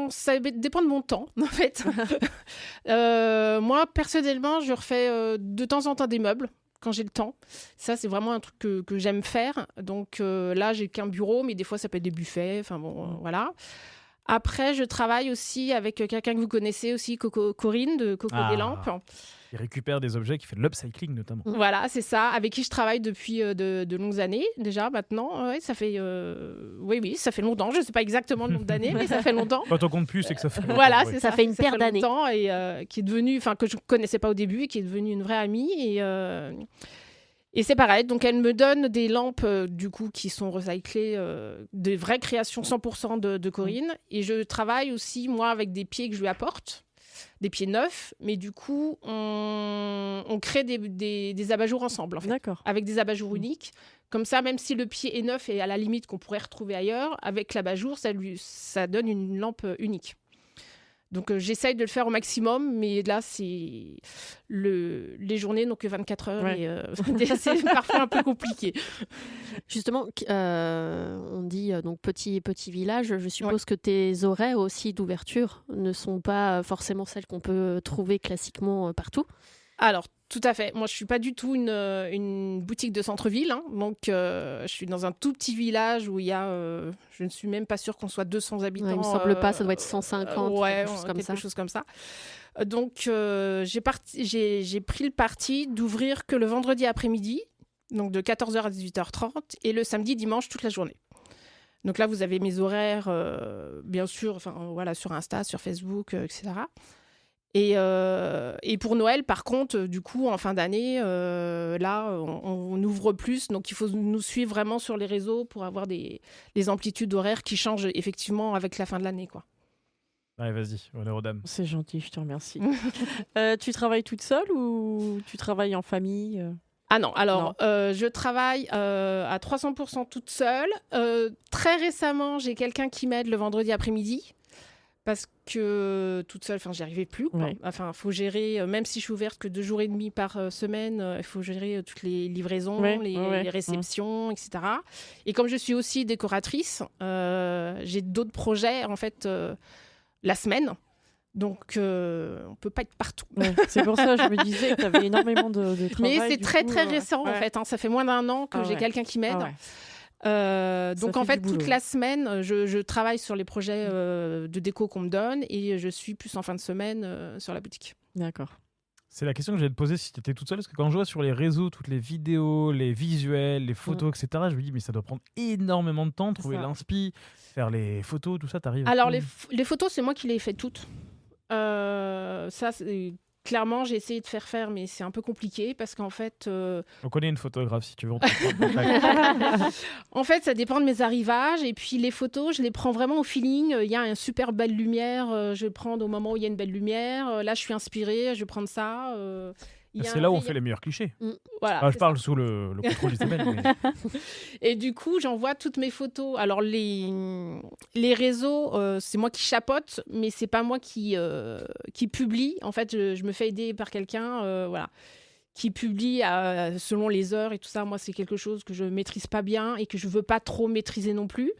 ça dépend de mon temps, en fait. Moi, personnellement, je refais de temps en temps des meubles. Quand j'ai le temps. Ça, c'est vraiment un truc que j'aime faire. Donc là, j'ai qu'un bureau, mais des fois, ça peut être des buffets. Voilà. Après, je travaille aussi avec quelqu'un que vous connaissez aussi, Corinne, de Coco des Lampes. Il récupère des objets, qui fait de l'upcycling notamment. Voilà, c'est ça. Avec qui je travaille depuis de longues années, déjà, maintenant. Ouais, ça fait... Oui, ça fait longtemps. Je ne sais pas exactement le nombre d'années, mais ça fait longtemps. Quand on compte plus, c'est que ça fait longtemps. Voilà, oui. ça fait une paire d'années. Et qui est devenue... que je ne connaissais pas au début et qui est devenue une vraie amie. Et c'est pareil. Donc, elle me donne des lampes, du coup, qui sont recyclées, des vraies créations 100% de Corinne. Et je travaille aussi, moi, avec des pieds que je lui apporte. Des pieds neufs, mais du coup, on crée des abat-jours ensemble, en fait. D'accord. Avec des abat-jours uniques. Comme ça, même si le pied est neuf et à la limite qu'on pourrait retrouver ailleurs, avec l'abat-jour, ça donne une lampe unique. Donc, j'essaye de le faire au maximum, mais là, c'est les journées n'ont que 24 heures et c'est parfois un peu compliqué. Justement, on dit donc petit village. Je suppose que tes horaires aussi d'ouverture ne sont pas forcément celles qu'on peut trouver classiquement partout. Alors, tout à fait. Moi, je ne suis pas du tout une boutique de centre-ville. Hein. Donc, je suis dans un tout petit village où il y a... je ne suis même pas sûre qu'on soit 200 habitants. Il ne me semble pas, ça doit être 150, quelque chose comme ça. Donc, j'ai pris le parti d'ouvrir que le vendredi après-midi, donc de 14h à 18h30, et le samedi, dimanche, toute la journée. Donc là, vous avez mes horaires, bien sûr, sur Insta, sur Facebook, etc. Et pour Noël, par contre, du coup, en fin d'année, là, on ouvre plus. Donc, il faut nous suivre vraiment sur les réseaux pour avoir des amplitudes horaires qui changent effectivement avec la fin de l'année, quoi. Allez, vas-y, honneur aux dames. C'est gentil, je te remercie. Tu travailles toute seule ou tu travailles en famille ? Ah non, alors je travaille à 300% toute seule. Très récemment, j'ai quelqu'un qui m'aide le vendredi après-midi. Parce que toute seule, j'y arrivais plus, quoi. Ouais. Il faut gérer, même si je suis ouverte que 2 jours et demi par semaine, il faut gérer toutes les livraisons, les réceptions, etc. Et comme je suis aussi décoratrice, j'ai d'autres projets, en fait, la semaine. Donc, on ne peut pas être partout. Ouais, c'est pour ça que je me disais que tu avais énormément de travail. Mais c'est très récent, en fait. Hein. Ça fait moins d'1 an que j'ai quelqu'un qui m'aide. Donc en fait, toute la semaine, je travaille sur les projets de déco qu'on me donne et je suis plus en fin de semaine sur la boutique. D'accord. C'est la question que j'allais te poser si tu étais toute seule, parce que quand je vois sur les réseaux toutes les vidéos, les visuels, les photos, etc., je me dis mais ça doit prendre énormément de temps de trouver l'inspi, faire les photos, tout ça, t'arrives. Alors les photos, c'est moi qui les ai fait toutes. Ça, clairement, j'ai essayé de faire, mais c'est un peu compliqué parce qu'en fait... On connaît une photographe, si tu veux. En fait, ça dépend de mes arrivages. Et puis, les photos, je les prends vraiment au feeling. Il y a une super belle lumière, je vais le prendre au moment où il y a une belle lumière. Là, je suis inspirée, je vais prendre ça. C'est là où on fait les meilleurs clichés. Voilà, je parle sous le contrôle d'Isabelle. Mais... Et du coup, j'envoie toutes mes photos. Alors, les réseaux, c'est moi qui chapeaute, mais c'est pas moi qui publie. En fait, je me fais aider par quelqu'un, voilà, qui publie selon les heures et tout ça. Moi, c'est quelque chose que je maîtrise pas bien et que je veux pas trop maîtriser non plus.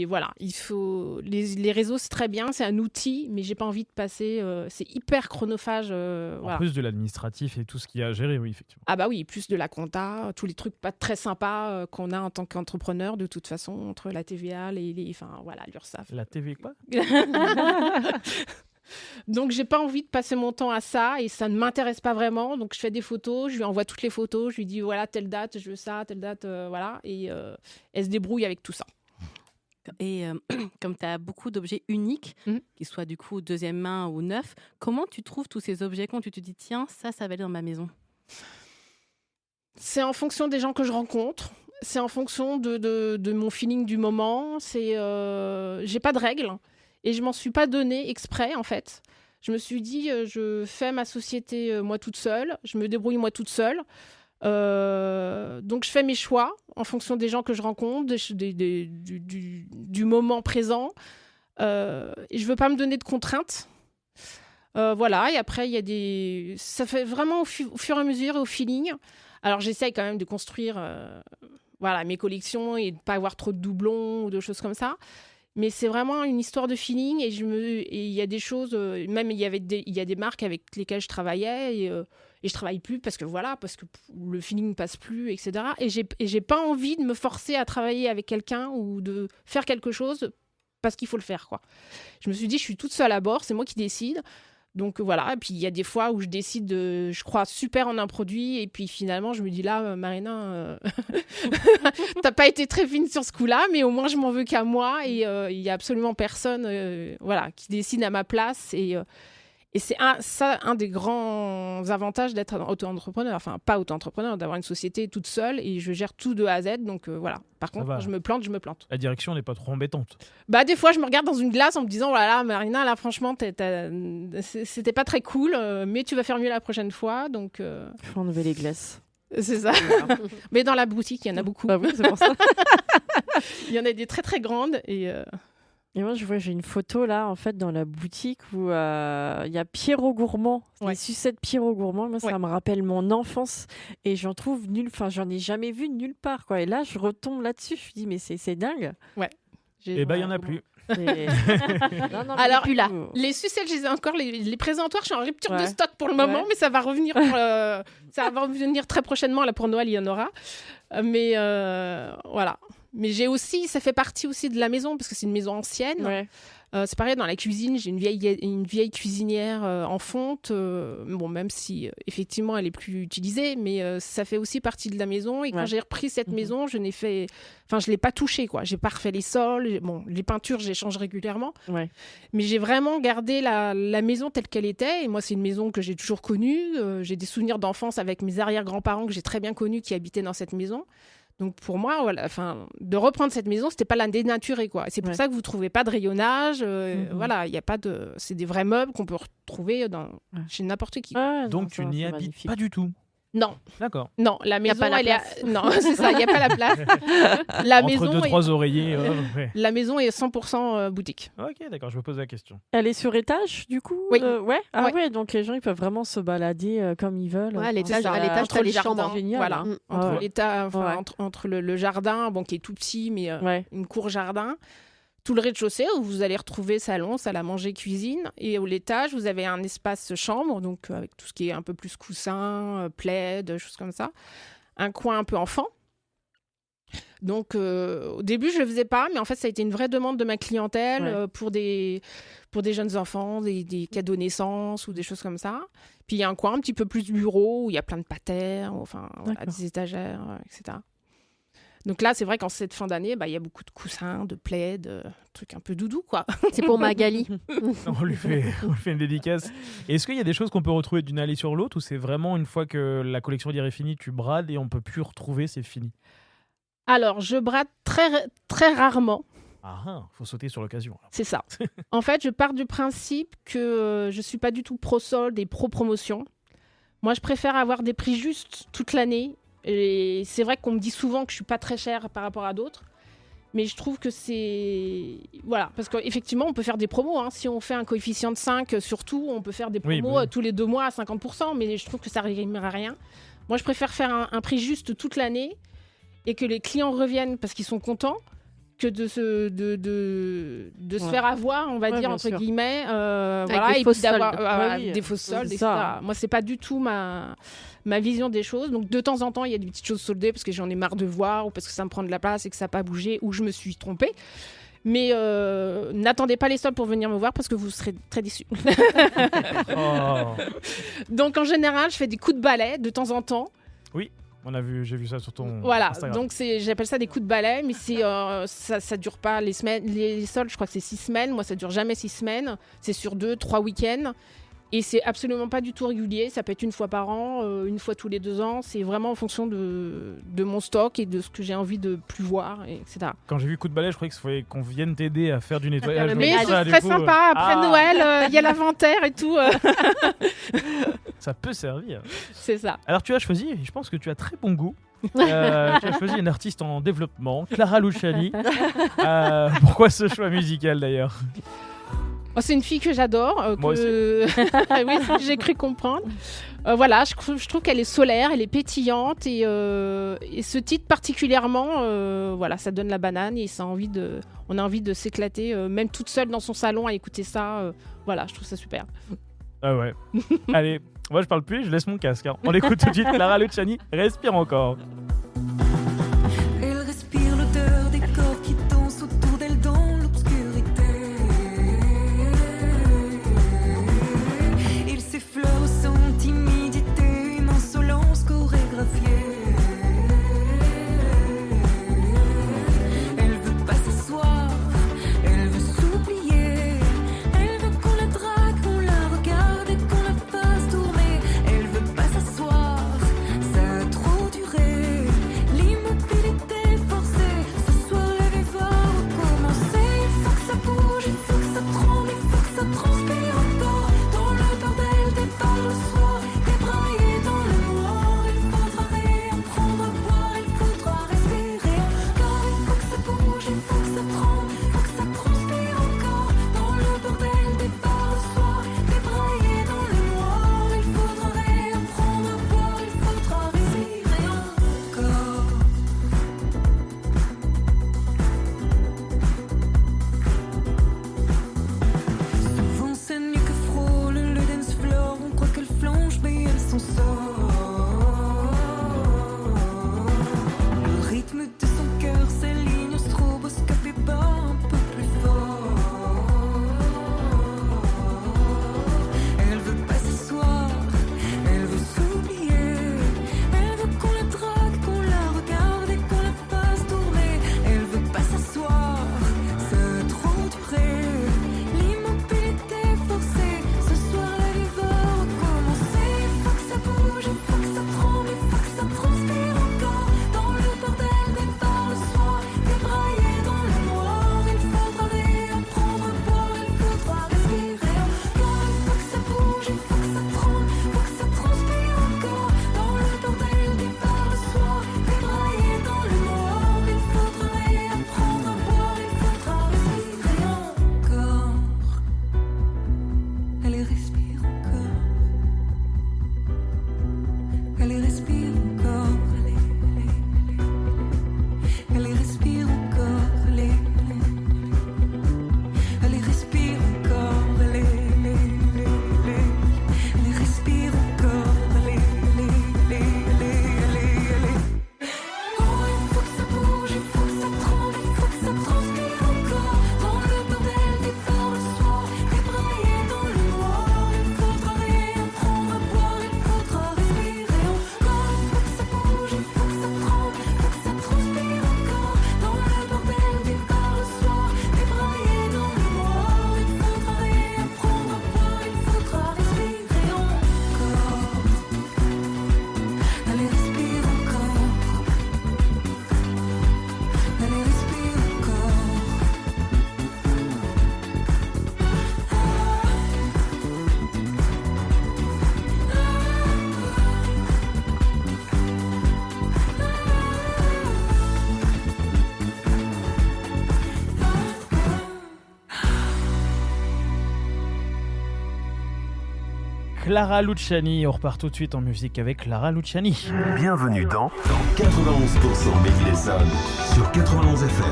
Voilà, il faut les réseaux, c'est très bien, c'est un outil, mais j'ai pas envie de passer. C'est hyper chronophage. En plus de l'administratif et tout ce qu'il y a à gérer, oui, effectivement. Ah bah oui, plus de la compta, tous les trucs pas très sympas qu'on a en tant qu'entrepreneur, de toute façon, entre la TVA, enfin voilà, l'URSSAF. La TV quoi? Donc j'ai pas envie de passer mon temps à ça et ça ne m'intéresse pas vraiment. Donc je fais des photos, je lui envoie toutes les photos, je lui dis voilà, telle date, je veux ça, telle date, voilà, et elle se débrouille avec tout ça. Et comme tu as beaucoup d'objets uniques, qu'ils soient du coup deuxième main ou neufs, comment tu trouves tous ces objets quand tu te dis tiens, ça va aller dans ma maison? C'est en fonction des gens que je rencontre, c'est en fonction de mon feeling du moment. J'ai pas de règles et je m'en suis pas donné exprès en fait. Je me suis dit je fais ma société moi toute seule, je me débrouille moi toute seule. Donc je fais mes choix en fonction des gens que je rencontre, du moment présent, et je veux pas me donner de contraintes. Voilà, et après ça fait vraiment au fur et à mesure et au feeling. Alors j'essaye quand même de construire mes collections et de pas avoir trop de doublons ou de choses comme ça. Mais c'est vraiment une histoire de feeling et il y a des choses, même il y a des marques avec lesquelles je travaillais et je travaille plus parce que le feeling ne passe plus, etc. Et j'ai pas envie de me forcer à travailler avec quelqu'un ou de faire quelque chose parce qu'il faut le faire, quoi. Je me suis dit, je suis toute seule à bord, c'est moi qui décide. Donc voilà, et puis il y a des fois où je décide je crois super en un produit, et puis finalement je me dis là, Marina, t'as pas été très fine sur ce coup-là, mais au moins je m'en veux qu'à moi, et il y a absolument personne qui décide à ma place, et c'est un des grands avantages d'être auto-entrepreneur, enfin pas auto-entrepreneur, d'avoir une société toute seule, et je gère tout de A à Z, donc voilà. Par contre, quand je me plante. La direction n'est pas trop embêtante. Bah, des fois, je me regarde dans une glace en me disant, voilà, Marina, là, franchement, c'était pas très cool, mais tu vas faire mieux la prochaine fois. Donc, il faut enlever les glaces. C'est ça. Mais dans la boutique, il y en a beaucoup. Bah oui, c'est pour ça. Il y en a des très, très grandes. Et moi, j'ai une photo là, en fait, dans la boutique où il y a Pierrot Gourmand, les sucettes Pierrot Gourmand. Moi, ça me rappelle mon enfance et j'en trouve j'en ai jamais vu nulle part, quoi. Et là, je retombe là-dessus. Je me dis, mais c'est dingue. Ouais. Et il y en a plus. Non, alors, plus là. Les sucettes, je les ai encore. Les présentoirs, je suis en rupture de stock pour le moment, mais ça va revenir. Ça va revenir très prochainement. Là, pour Noël, il y en aura. Mais voilà. Mais ça fait partie aussi de la maison parce que c'est une maison ancienne. Ouais. C'est pareil, dans la cuisine, j'ai une vieille cuisinière en fonte. Même si effectivement elle est plus utilisée, mais ça fait aussi partie de la maison. Et quand j'ai repris cette maison, je l'ai pas touchée, quoi. J'ai pas refait les sols. Les peintures, je les change régulièrement. Ouais. Mais j'ai vraiment gardé la maison telle qu'elle était. Et moi, c'est une maison que j'ai toujours connue. J'ai des souvenirs d'enfance avec mes arrière-grands-parents que j'ai très bien connus qui habitaient dans cette maison. Donc pour moi, de reprendre cette maison, c'était pas la dénaturer, quoi. C'est pour ça que vous trouvez pas de rayonnage. Voilà, il y a pas de. C'est des vrais meubles qu'on peut retrouver chez n'importe qui. Donc tu n'y habites pas du tout. Non. D'accord. Non, la maison, non, c'est ça, il n'y a pas la place. La Entre maison 2-3 oreillers. La maison est 100% boutique. Ok, d'accord, je me pose la question. Elle est sur étage, du coup? Oui. Ouais. Ouais, donc les gens, ils peuvent vraiment se balader comme ils veulent. Ouais, à l'étage, entre les jardins. Génial. Voilà. Entre le jardin, qui est tout petit, mais une cour jardin. Tout le rez-de-chaussée où vous allez retrouver salon, salle à manger, cuisine. Et au l'étage, vous avez un espace chambre, donc avec tout ce qui est un peu plus coussin, plaid, choses comme ça. Un coin un peu enfant. Donc au début, je ne le faisais pas, mais en fait, ça a été une vraie demande de ma clientèle pour des jeunes enfants, des cadeaux naissance ou des choses comme ça. Puis il y a un coin un petit peu plus bureau où il y a plein de patères, des étagères, etc. Donc là, c'est vrai qu'en cette fin d'année, il y a beaucoup de coussins, de plaids, trucs un peu doudou, quoi. C'est pour Magali. On lui fait une dédicace. Et est-ce qu'il y a des choses qu'on peut retrouver d'une allée sur l'autre ou c'est vraiment une fois que la collection est finie, tu brades et on ne peut plus retrouver, c'est fini? Alors, je brade très, très rarement. Faut sauter sur l'occasion. Alors. C'est ça. En fait, je pars du principe que je ne suis pas du tout pro-solde et pro-promotion. Moi, je préfère avoir des prix justes toute l'année. Et c'est vrai qu'on me dit souvent que je suis pas très chère par rapport à d'autres, Mais je trouve que c'est... Voilà, parce qu'effectivement, on peut faire des promos. Hein. Si on fait un coefficient de 5, surtout, on peut faire des promos tous les 2 mois à 50%, mais je trouve que ça ne rimera rien. Moi, je préfère faire un prix juste toute l'année et que les clients reviennent parce qu'ils sont contents que de se faire avoir, on va dire, entre guillemets, et puis d'avoir des fausses soldes, etc. Moi, c'est pas du tout ma vision des choses. Donc, de temps en temps, il y a des petites choses soldées parce que j'en ai marre de voir ou parce que ça me prend de la place et que ça n'a pas bougé ou je me suis trompée. Mais n'attendez pas les soldes pour venir me voir parce que vous serez très déçus. Donc, en général, je fais des coups de balai de temps en temps. Oui. J'ai vu ça sur ton Instagram. Donc j'appelle ça des coups de balai, mais ça dure pas les semaines. Les soldes, je crois que c'est 6 semaines. Moi, ça dure jamais 6 semaines. C'est sur 2-3 week-ends. Et c'est absolument pas du tout régulier. Ça peut être une fois par an, une fois tous les 2 ans. C'est vraiment en fonction de mon stock et de ce que j'ai envie de plus voir, etc. Quand j'ai vu coup de balai, je croyais qu'il fallait qu'on vienne t'aider à faire du nettoyage. Mais c'est très sympa. Après Noël, il y a l'inventaire et tout. Ça peut servir. C'est ça. Alors tu as choisi, je pense que tu as très bon goût. Tu as choisi une artiste en développement, Clara Luciani. Pourquoi ce choix musical d'ailleurs? C'est une fille que j'adore. Moi aussi. Oui, j'ai cru comprendre. Voilà, je trouve qu'elle est solaire, elle est pétillante et ce titre particulièrement, voilà, ça donne la banane et on a envie de s'éclater, même toute seule dans son salon à écouter ça. Voilà, je trouve ça super. Ah ouais. Allez, moi je parle plus, je laisse mon casque. Hein. On écoute tout de suite Clara Luciani, respire encore. Elle respire l'odeur des corps qui dansent autour d'elle dans l'obscurité. Il s'effleure sans timidité, une insolence chorégraphiée. Elle veut pas s'asseoir, elle veut s'oublier. Elle veut qu'on la drague, qu'on la regarde et qu'on la fasse tourner. Elle veut pas s'asseoir, ça a trop duré. Clara Luciani. On repart tout de suite en musique avec Clara Luciani. Bienvenue dans 91% Made in Essonne sur 91 FM.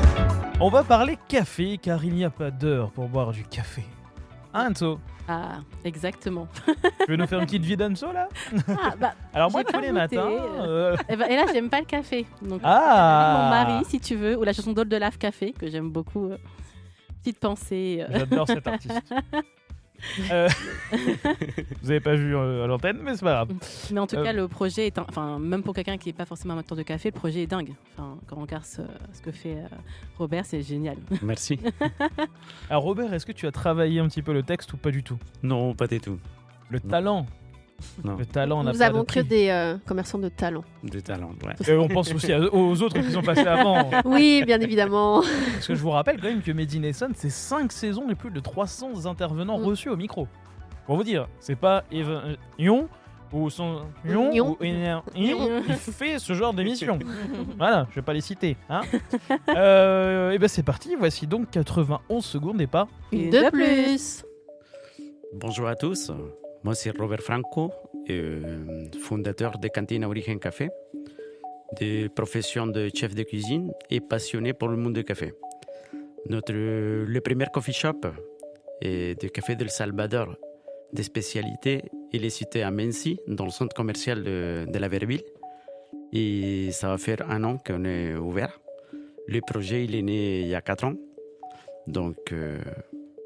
On va parler café car il n'y a pas d'heure pour boire du café. Hein, Anso? Ah, exactement. Tu veux nous faire une petite vie d'Anso là? Ah, bah, Alors moi j'ai tous pas les goûté, matins... et là, j'aime pas le café. Donc, Ah. mon mari, si tu veux, ou la chanson d'Old de Lave Café, que j'aime beaucoup. Petite pensée. J'adore cet artiste. Vous avez pas vu à l'antenne, mais c'est pas grave. Mais en tout cas, le projet est, enfin, même pour quelqu'un qui n'est pas forcément amateur de café, le projet est dingue. Enfin, quand on regarde ce que fait Robert, c'est génial. Merci. Alors Robert, est-ce que tu as travaillé un petit peu le texte ou pas du tout? Non, pas du tout. Le talent. Non. Le talent n'a Nous pas avons de que prix. des commerçants de talent. De talent, ouais. Et on pense aussi aux autres qui sont passés avant. Oui, bien évidemment. Parce que je vous rappelle quand même que Made in Essonne, c'est 5 saisons et plus de 300 intervenants reçus au micro. Pour vous dire, c'est pas Yon ou son Yon ou Yon qui fait ce genre d'émission. Voilà, je vais pas les citer. Hein. Et ben c'est parti, voici donc 91 secondes et pas Une de plus. Bonjour à tous. Moi, c'est Robert Franco, fondateur de Cantine Origen Café, de profession de chef de cuisine et passionné pour le monde du café. Le premier coffee shop de café del Salvador de spécialité, il est situé à Mency, dans le centre commercial de la Verville. Et ça va faire 1 an qu'on est ouvert. Le projet, il est né il y a 4 ans. Donc,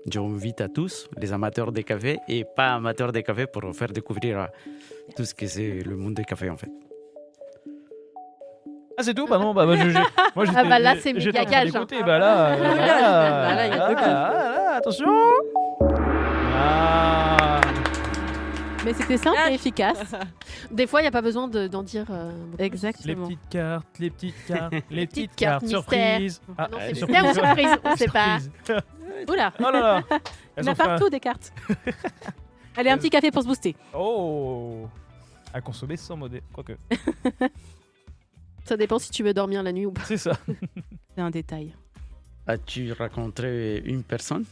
j'invite à tous, les amateurs de café et pas amateurs de café, pour faire découvrir tout ce que c'est le monde du café, en fait. Ah c'est tout? Bah non, moi j'étais Ah bah là, c'est j'étais méga en train gage, d'écouter. hein. Bah là, Là, il y a deux là, attention. Ah. Mais c'était simple et efficace. Des fois, il n'y a pas besoin d'en dire. Beaucoup. Les Exactement. petites cartes, les petites cartes, les petites cartes cartes mystères. surprises. Non, c'est mystère ou surprise? On sait pas. Surprise. Oula, Oh là là. il Elles y en a ont fait un- partout des cartes. Allez, un petit café pour se booster. Oh. À consommer sans modé, quoique. Ça dépend si tu veux dormir la nuit ou pas. C'est ça. C'est un détail. As-tu rencontré une personne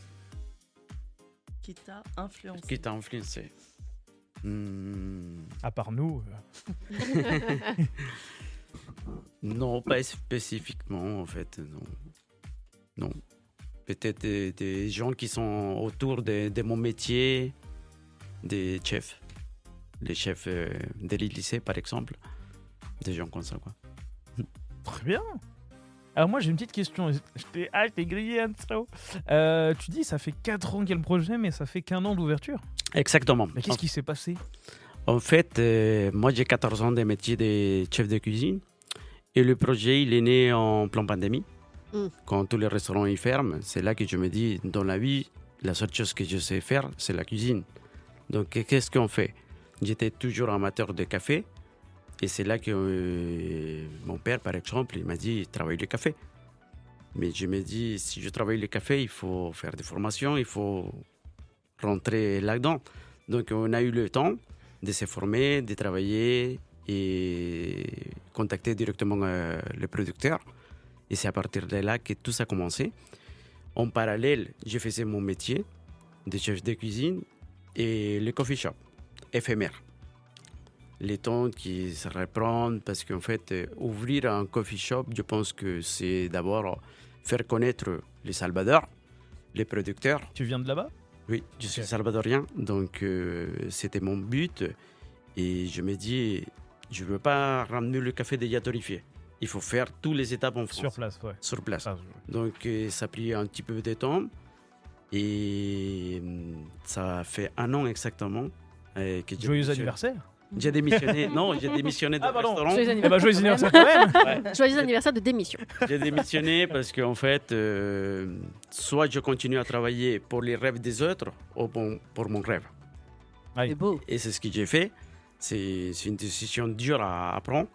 Qui t'a influencé? qui t'a influencé? À part nous. Non, pas spécifiquement, en fait. Non. Peut-être des gens qui sont autour de mon métier, des chefs. Les chefs de lycée, par exemple. Des gens comme ça, quoi. Très bien. Alors moi j'ai une petite question. Je t'ai grillé un peu. Tu dis ça fait 4 ans qu'il y a le projet, mais ça fait qu'1 an d'ouverture. Exactement. Mais qu'est-ce qui s'est passé? En fait, moi j'ai 14 ans de métier de chef de cuisine. Et le projet, il est né en pleine pandémie. Quand tous les restaurants ils ferment, c'est là que je me dis, dans la vie, la seule chose que je sais faire, c'est la cuisine. Donc qu'est-ce qu'on fait? J'étais toujours amateur de café. Et c'est là que mon père, par exemple, il m'a dit, travaille le café. Mais je me dis, si je travaille le café, il faut faire des formations, il faut rentrer là-dedans. Donc on a eu le temps de se former, de travailler et contacter directement le producteur. Et c'est à partir de là que tout ça a commencé. En parallèle, je faisais mon métier de chef de cuisine et le coffee shop éphémère. Les temps qui se reprennent, parce qu'en fait, ouvrir un coffee shop, je pense que c'est d'abord faire connaître les Salvador, les producteurs. Tu viens de là-bas? Oui, je suis salvadorien, donc c'était mon but. Et je me dis, je ne veux pas ramener le café déjà torréfié. Il faut faire toutes les étapes en France. Sur place, ouais. Sur place. Ah, Donc ça a pris un petit peu de temps. Et ça fait 1 an exactement. Que j'ai Joyeux anniversaire. J'ai démissionné. Non, j'ai démissionné de restaurant. Joyeux anniversaire. Eh ben, joyeux anniversaire quand même. Ouais. Joyeux anniversaire de démission. J'ai démissionné parce qu'en fait, soit je continue à travailler pour les rêves des autres ou pour mon rêve. C'est beau. Et c'est ce que j'ai fait. C'est une décision dure à prendre.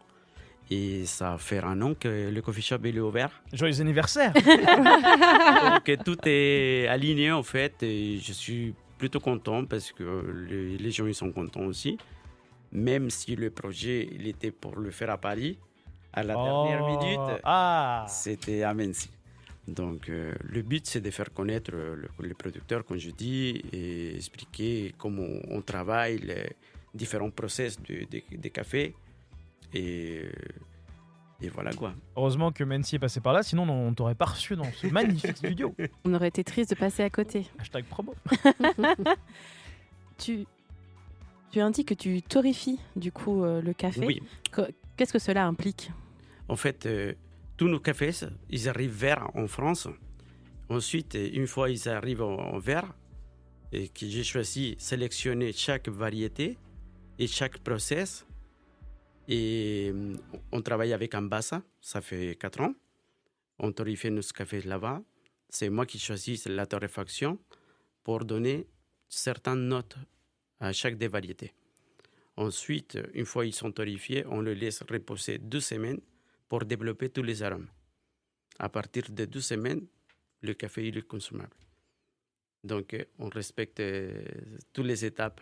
Et ça fait 1 an que le coffee shop est ouvert. Joyeux anniversaire. Donc tout est aligné en fait. Et je suis plutôt content parce que les gens ils sont contents aussi. Même si le projet il était pour le faire à Paris, à la dernière minute, c'était à Mency. Donc, le but, c'est de faire connaître les producteurs, comme je dis, et expliquer comment on travaille, les différents process de café. Et voilà quoi. Heureusement que Mency est passé par là, sinon on t'aurait pas reçu dans ce magnifique studio. On aurait été triste de passer à côté. Hashtag promo. Tu indiques que tu torréfies du coup le café. Oui. Qu'est-ce que cela implique? En fait, tous nos cafés, ils arrivent verts en France. Ensuite, une fois ils arrivent en vert, et que j'ai choisi sélectionner chaque variété et chaque process. Et on travaille avec Ambassa, ça fait 4 ans. On torréfie nos cafés là-bas. C'est moi qui choisis la torréfaction pour donner certaines notes à chaque des variétés. Ensuite, une fois ils sont torréfiés, on les laisse reposer 2 semaines pour développer tous les arômes. À partir de 2 semaines, le café il est consommable. Donc, on respecte toutes les étapes.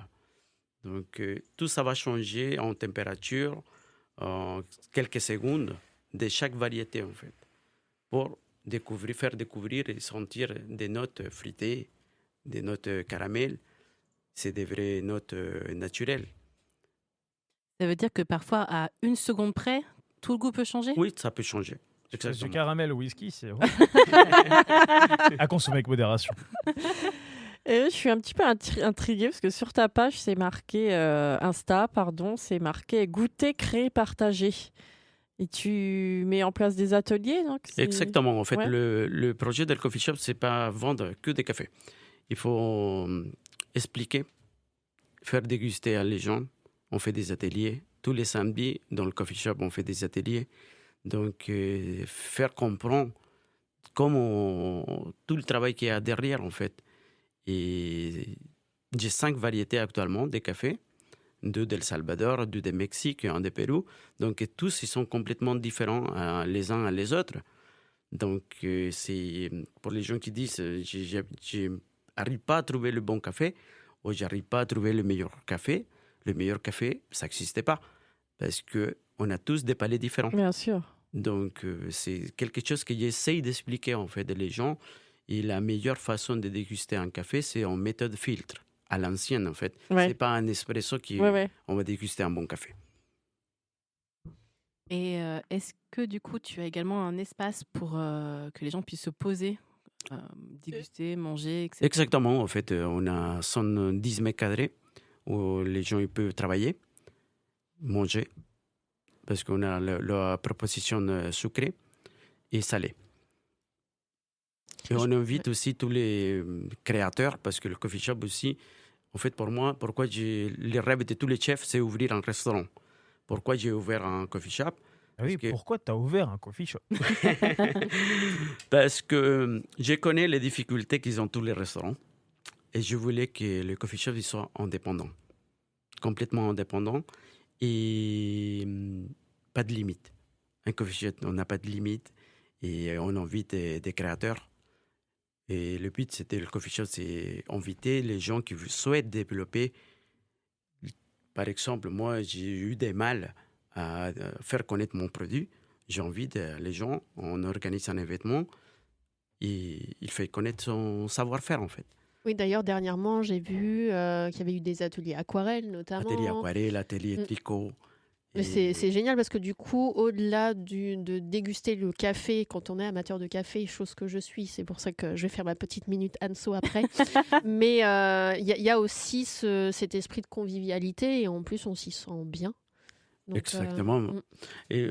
Donc, tout ça va changer en température, en quelques secondes de chaque variété, en fait, pour faire découvrir et sentir des notes fruitées, des notes caramel. C'est des vraies notes naturelles. Ça veut dire que parfois, à 1 seconde près, tout le goût peut changer? Oui, ça peut changer. Du caramel au whisky, c'est à consommer avec modération. Et je suis un petit peu intriguée parce que sur ta page, c'est marqué Insta, c'est marqué goûter, créer, partager. Et tu mets en place des ateliers, donc Exactement. En fait, ouais. le projet del coffee shop, c'est pas vendre que des cafés. Il faut expliquer, faire déguster à les gens. On fait des ateliers. Tous les samedis, dans le coffee shop, on fait des ateliers. Donc, faire comprendre comment tout le travail qu'il y a derrière, en fait. Et j'ai 5 variétés actuellement de café, 2 d'El Salvador, 2 de Mexique et 1 de Pérou. Donc, tous, ils sont complètement différents les uns les autres. Donc, c'est pour les gens qui disent je n'arrive pas à trouver le bon café ou j'arrive pas à trouver le meilleur café. Le meilleur café, ça n'existait pas parce qu'on a tous des palais différents. Bien sûr. Donc, c'est quelque chose que j'essaye d'expliquer en fait les gens. Et la meilleure façon de déguster un café, c'est en méthode filtre, à l'ancienne en fait. Ouais. C'est pas un espresso on va déguster un bon café. Et est-ce que du coup, tu as également un espace pour que les gens puissent se poser, déguster, manger, etc. Exactement. En fait, on a 110 mètres carrés où les gens ils peuvent travailler, manger, parce qu'on a la proposition sucrée et salée. Et on invite aussi tous les créateurs, parce que le coffee shop aussi, en fait, pour moi, pourquoi le rêve de tous les chefs, c'est ouvrir un restaurant. Pourquoi j'ai ouvert un coffee shop? Ah oui, pourquoi tu as ouvert un coffee shop? Parce que je connais les difficultés qu'ils ont tous les restaurants. Et je voulais que le coffee shop il soit indépendant. Complètement indépendant. Et pas de limite. Un coffee shop, on n'a pas de limite. Et on invite des créateurs. Et le but, c'était le coffee shop, c'est inviter les gens qui souhaitent développer. Par exemple, moi, j'ai eu des mal à faire connaître mon produit. J'invite les gens, on organise un événement et il fait connaître son savoir-faire, en fait. Oui, d'ailleurs, dernièrement, j'ai vu qu'il y avait eu des ateliers aquarelles, notamment. Atelier aquarelle, atelier tricot. C'est génial parce que du coup, au-delà de déguster le café quand on est amateur de café, chose que je suis, c'est pour ça que je vais faire ma petite minute Anso après. Mais il y a aussi cet esprit de convivialité et en plus on s'y sent bien. Donc, exactement. Et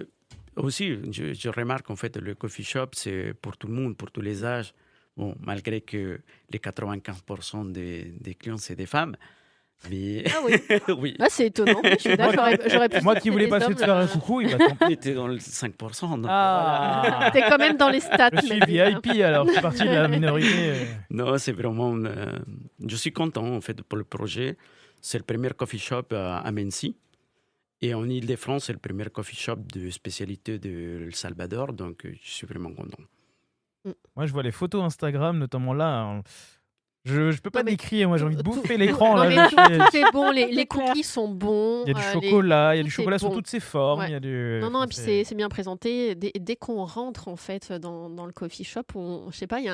aussi, je remarque en fait le coffee shop, c'est pour tout le monde, pour tous les âges. Bon, malgré que les 95% des clients, c'est des femmes. Mais... Ah oui, oui. Ah, c'est étonnant, je suis d'accord. J'aurais pu Moi qui voulais passer te faire un coucou, il va tomber. T'es dans le 5%. Donc voilà. T'es quand même dans les stats. Je suis VIP, alors je suis partie de la minorité. Non, c'est vraiment... je suis content en fait pour le projet. C'est le premier coffee shop à Mency. Et en Ile-de-France, c'est le premier coffee shop de spécialité de El Salvador. Donc, je suis vraiment content. Moi, je vois les photos Instagram, notamment là. Je peux pas Non, mais décrire, moi j'ai envie de tout- bouffer tout- l'écran. non, là, mais je tout suis- est bon, les cookies sont bons. Il y a du les- chocolat, il y a tout du est chocolat sous bon. toutes ses formes. Ouais. Il y a du... Non, enfin, et puis c'est bien présenté. Dès qu'on rentre en fait dans le coffee shop, je sais pas, il y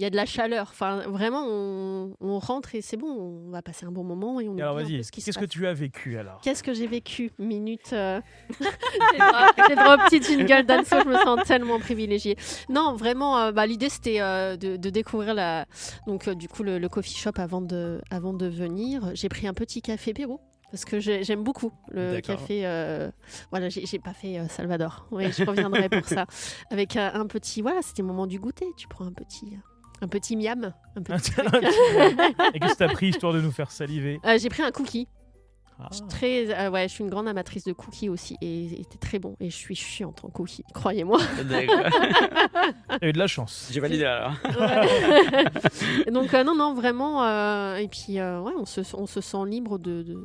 a de la chaleur. Enfin, vraiment, on rentre et c'est bon, on va passer un bon moment et on Et alors oublie un vas-y, peu ce qui se qu'est-ce que passe. tu as vécu alors? Qu'est-ce que j'ai vécu? Minute. J'ai droit au petit jingle d'Anso, je me sens tellement privilégiée. Non, vraiment, l'idée c'était de découvrir du coup, le coffee shop avant de venir. J'ai pris un petit café Pérou. Parce que j'aime beaucoup le D'accord. café. Voilà, j'ai pas fait Salvador. Oui, je reviendrai pour ça. Avec un petit. Voilà, c'était le moment du goûter. Tu prends un petit miam. Un petit truc. Et qu'est-ce que t'as pris histoire de nous faire saliver? J'ai pris un cookie. Ah. Je suis une grande amatrice de cookies aussi et c'était très bon. Et je suis chiante en cookies, croyez-moi. D'accord. Il y a eu de la chance. J'ai validé alors. Et donc non, vraiment. Et puis on se sent libre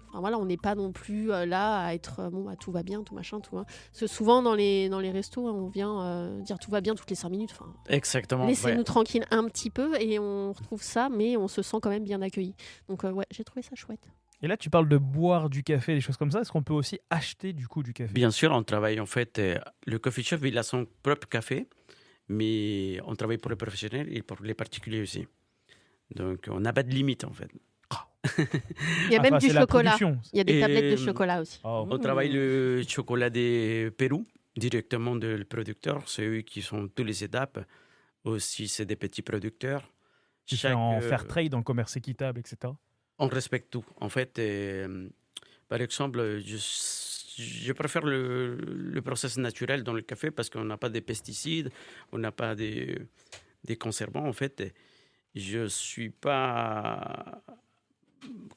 enfin, voilà, on n'est pas non plus là à être tout va bien, tout machin, tout. Hein. Parce que souvent dans les restos, on vient dire tout va bien toutes les 5 minutes. Enfin, Exactement. laissez-nous ouais. tranquille un petit peu et on retrouve ça, mais on se sent quand même bien accueilli. Donc j'ai trouvé ça chouette. Et là, tu parles de boire du café, des choses comme ça. Est-ce qu'on peut aussi acheter du coup du café? Bien sûr, on travaille en fait. Le coffee shop, il a son propre café, mais on travaille pour les professionnels et pour les particuliers aussi. Donc, on n'a pas de limite en fait. Il y a même Enfin, du c'est la chocolat. production. Il y a des Et, tablettes de chocolat aussi. Oh. On travaille le chocolat des Pérou directement du producteur. C'est eux qui font toutes les étapes. Aussi, c'est des petits producteurs. Tu fais en fair trade, en commerce équitable, etc. On respecte tout. En fait, par exemple, je préfère le process naturel dans le café parce qu'on n'a pas de pesticides, on n'a pas des conservants. En fait, je suis pas...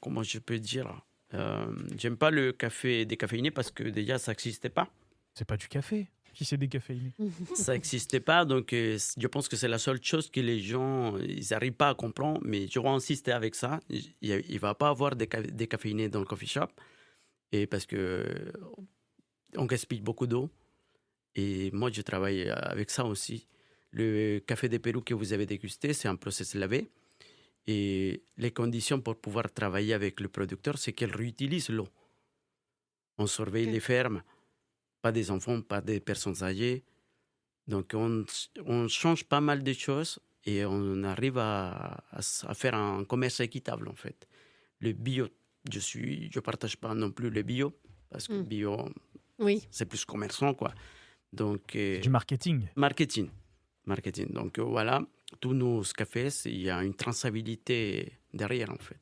Comment je peux dire j'aime pas le café décaféiné parce que déjà, ça n'existait pas. C'est pas du café. Qui c'est décaféiné? Ça n'existait pas, donc je pense que c'est la seule chose que les gens ils n'arrivent pas à comprendre, mais je vais insister avec ça. Il ne va pas avoir des décaféiné dans le coffee shop, et parce que on gaspille beaucoup d'eau. Et moi, je travaille avec ça aussi. Le café de Pérou que vous avez dégusté, c'est un process lavé. Et les conditions pour pouvoir travailler avec le producteur, c'est qu'elle réutilise l'eau. On surveille les fermes. Pas des enfants, pas des personnes âgées. Donc, on change pas mal de choses et on arrive à faire un commerce équitable, en fait. Le bio, je partage pas non plus le bio, parce que le bio, Oui. c'est plus commerçant, quoi. Donc, C'est du marketing. Marketing. Donc, voilà, tous nos cafés, il y a une traçabilité derrière, en fait.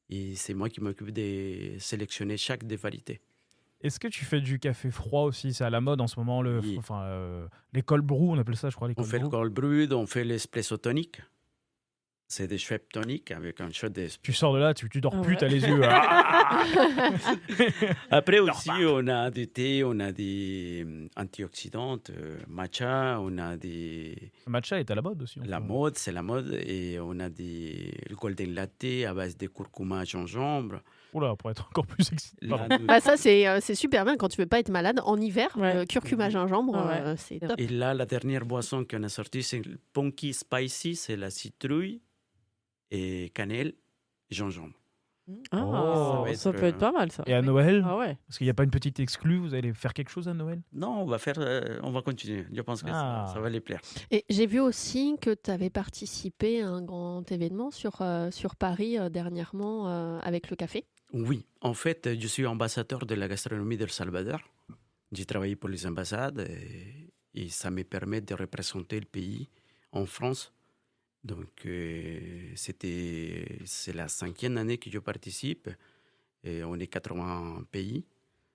Et c'est moi qui m'occupe de sélectionner chaque des variétés. Est-ce que tu fais du café froid aussi? C'est à la mode en ce moment, Oui. les cold brew, on appelle ça, je crois. Les On cold fait le brew. cold brew, on fait l'espresso tonique. C'est des Schweppes toniques avec un shot d'espresso. Tu sors de là, tu dors Ah plus, ouais. t'as les yeux. Ah Après aussi, on a des thés, on a des antioxydants, matcha, on a des... Le matcha est à la mode aussi. La mode, c'est la mode. Et on a le golden latte à base de curcuma, gingembre. Oula, pour être encore plus excité. Pardon. Bah ça c'est super bien quand tu veux pas être malade en hiver. Ouais. Curcuma gingembre, Ouais. c'est top. Et là, la dernière boisson qu'on a sortie, c'est le Punky Spicy, c'est la citrouille et cannelle, gingembre. Ah, Oh, ça peut être pas mal ça. Et à Noël? Ah ouais. Parce qu'il n'y a pas une petite exclue, vous allez faire quelque chose à Noël? Non, on va continuer. Je pense que ça va les plaire. Et j'ai vu aussi que tu avais participé à un grand événement sur Paris dernièrement avec le café. Oui, en fait, je suis ambassadeur de la gastronomie d'El Salvador. J'ai travaillé pour les ambassades et ça me permet de représenter le pays en France. Donc, c'est la 5e année que je participe. Et on est 80 pays.